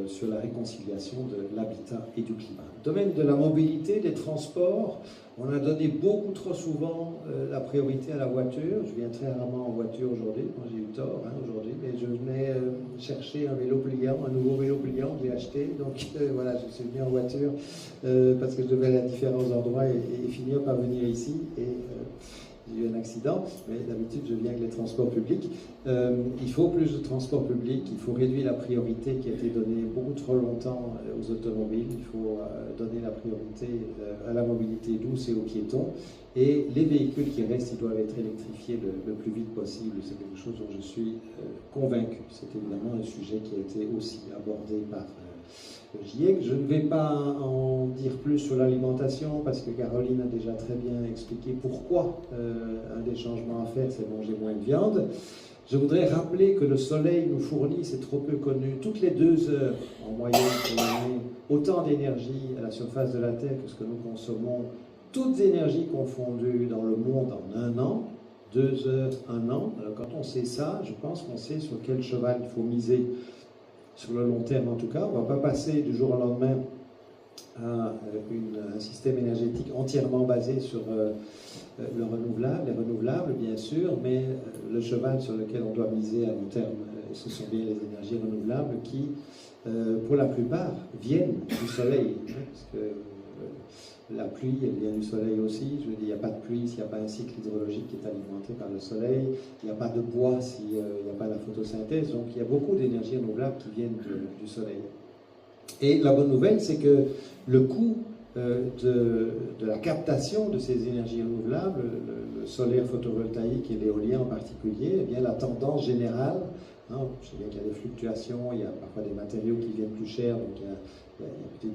sur la réconciliation de l'habitat et du climat. Domaine de la mobilité, des transports, on a donné beaucoup trop souvent la priorité à la voiture. Je viens très rarement en voiture aujourd'hui, moi j'ai eu tort aujourd'hui, mais je venais chercher un vélo pliant, un nouveau vélo pliant que j'ai acheté, donc voilà, je suis venu en voiture parce que je devais aller à différents endroits et finir par venir ici. J'ai eu un accident, mais d'habitude je viens avec les transports publics. Il faut plus de transports publics, il faut réduire la priorité qui a été donnée beaucoup trop longtemps aux automobiles, il faut donner la priorité à la mobilité douce et aux piétons. Et les véhicules qui restent, ils doivent être électrifiés le plus vite possible. C'est quelque chose dont je suis convaincu. C'est évidemment un sujet qui a été aussi abordé par le GIEC. Je ne vais pas en dire plus sur l'alimentation parce que Caroline a déjà très bien expliqué pourquoi un des changements à faire, c'est manger moins de viande. Je voudrais rappeler que le soleil nous fournit, c'est trop peu connu, toutes les 2 heures en moyenne pour l'année, autant d'énergie à la surface de la Terre que ce que nous consommons, toutes énergies confondues dans le monde en un an, 2 heures, 1 an. Alors quand on sait ça, je pense qu'on sait sur quel cheval il faut miser. Sur le long terme en tout cas, on ne va pas passer du jour au lendemain à un système énergétique entièrement basé sur les renouvelables bien sûr, mais le cheval sur lequel on doit miser à long terme, ce sont bien les énergies renouvelables qui, pour la plupart, viennent du soleil. Parce que la pluie, elle vient du soleil aussi. Je veux dire, il n'y a pas de pluie s'il n'y a pas un cycle hydrologique qui est alimenté par le soleil. Il n'y a pas de bois s'il n'y a pas la photosynthèse. Donc, il y a beaucoup d'énergies renouvelables qui viennent du soleil. Et la bonne nouvelle, c'est que le coût de la captation de ces énergies renouvelables, le solaire photovoltaïque et l'éolien en particulier, eh bien, la tendance générale Hein, je sais bien qu'il y a des fluctuations, il y a parfois des matériaux qui viennent plus chers, donc il y a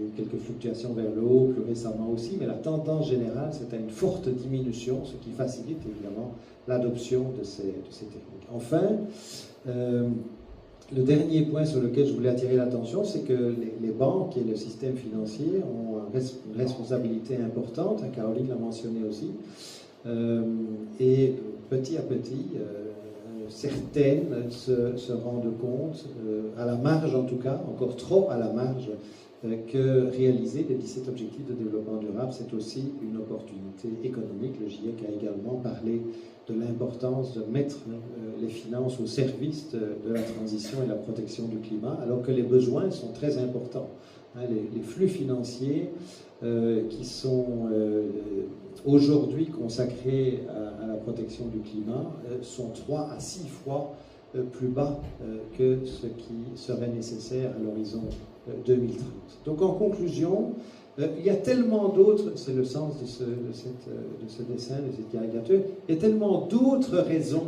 eu quelques fluctuations vers le haut plus récemment aussi, mais la tendance générale, c'est à une forte diminution, ce qui facilite évidemment l'adoption de ces techniques. Enfin, le dernier point sur lequel je voulais attirer l'attention, c'est que les banques et le système financier ont une responsabilité importante, Caroline l'a mentionné aussi, et petit à petit, certaines se rendent compte, à la marge en tout cas, encore trop à la marge, que réaliser les 17 objectifs de développement durable, c'est aussi une opportunité économique. Le GIEC a également parlé de l'importance de mettre les finances au service de la transition et de la protection du climat, alors que les besoins sont très importants. Hein, les flux financiers qui sont aujourd'hui consacrés à la protection du climat sont 3 à 6 fois plus bas que ce qui serait nécessaire à l'horizon 2030. Donc en conclusion, il y a tellement d'autres, c'est le sens de ce dessin, de cette caricature, il y a tellement d'autres raisons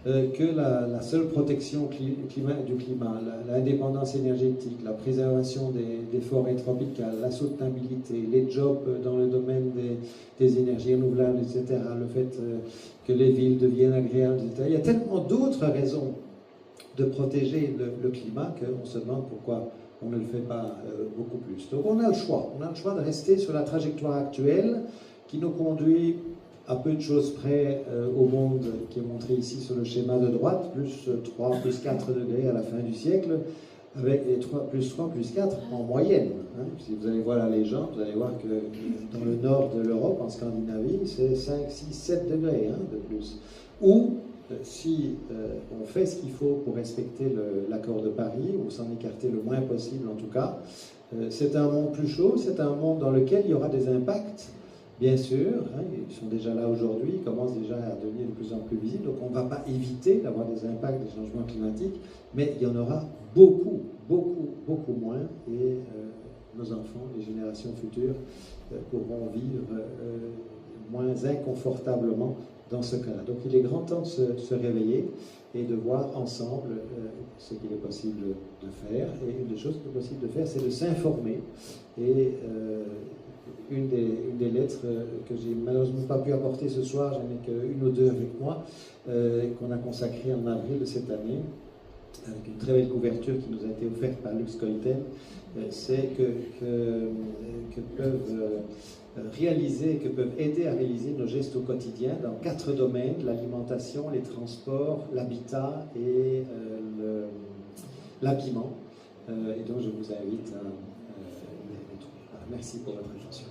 que la seule protection du climat, l'indépendance énergétique, la préservation des forêts tropicales, la soutenabilité, les jobs dans le domaine des énergies renouvelables, etc., le fait que les villes deviennent agréables, etc. Il y a tellement d'autres raisons de protéger le climat qu'on se demande pourquoi on ne le fait pas beaucoup plus. Donc on a le choix de rester sur la trajectoire actuelle qui nous conduit à peu de choses près au monde qui est montré ici sur le schéma de droite, plus 3, plus 4 degrés à la fin du siècle, avec les 3, plus 4 en moyenne. Hein. Si vous allez voir la légende, vous allez voir que dans le nord de l'Europe, en Scandinavie, c'est 5, 6, 7 degrés de plus. Ou si on fait ce qu'il faut pour respecter l'accord de Paris, ou s'en écarter le moins possible en tout cas, c'est un monde plus chaud, c'est un monde dans lequel il y aura des impacts, bien sûr, hein, ils sont déjà là aujourd'hui, ils commencent déjà à devenir de plus en plus visibles, donc on ne va pas éviter d'avoir des impacts des changements climatiques, mais il y en aura beaucoup, beaucoup, beaucoup moins, et nos enfants, les générations futures, pourront vivre moins inconfortablement dans ce cas-là. Donc il est grand temps de se réveiller et de voir ensemble ce qu'il est possible de faire. Et une des choses qu'il est possible de faire, c'est de s'informer. Et une des lettres que j'ai malheureusement pas pu apporter ce soir, j'en ai qu'une ou deux avec moi, qu'on a consacrée en avril de cette année, avec une très belle couverture qui nous a été offerte par Lux Koiten, c'est que peuvent aider à réaliser nos gestes au quotidien dans 4 domaines: l'alimentation, les transports, l'habitat et l'habillement. Et donc je vous invite à les trouver. Merci pour votre attention.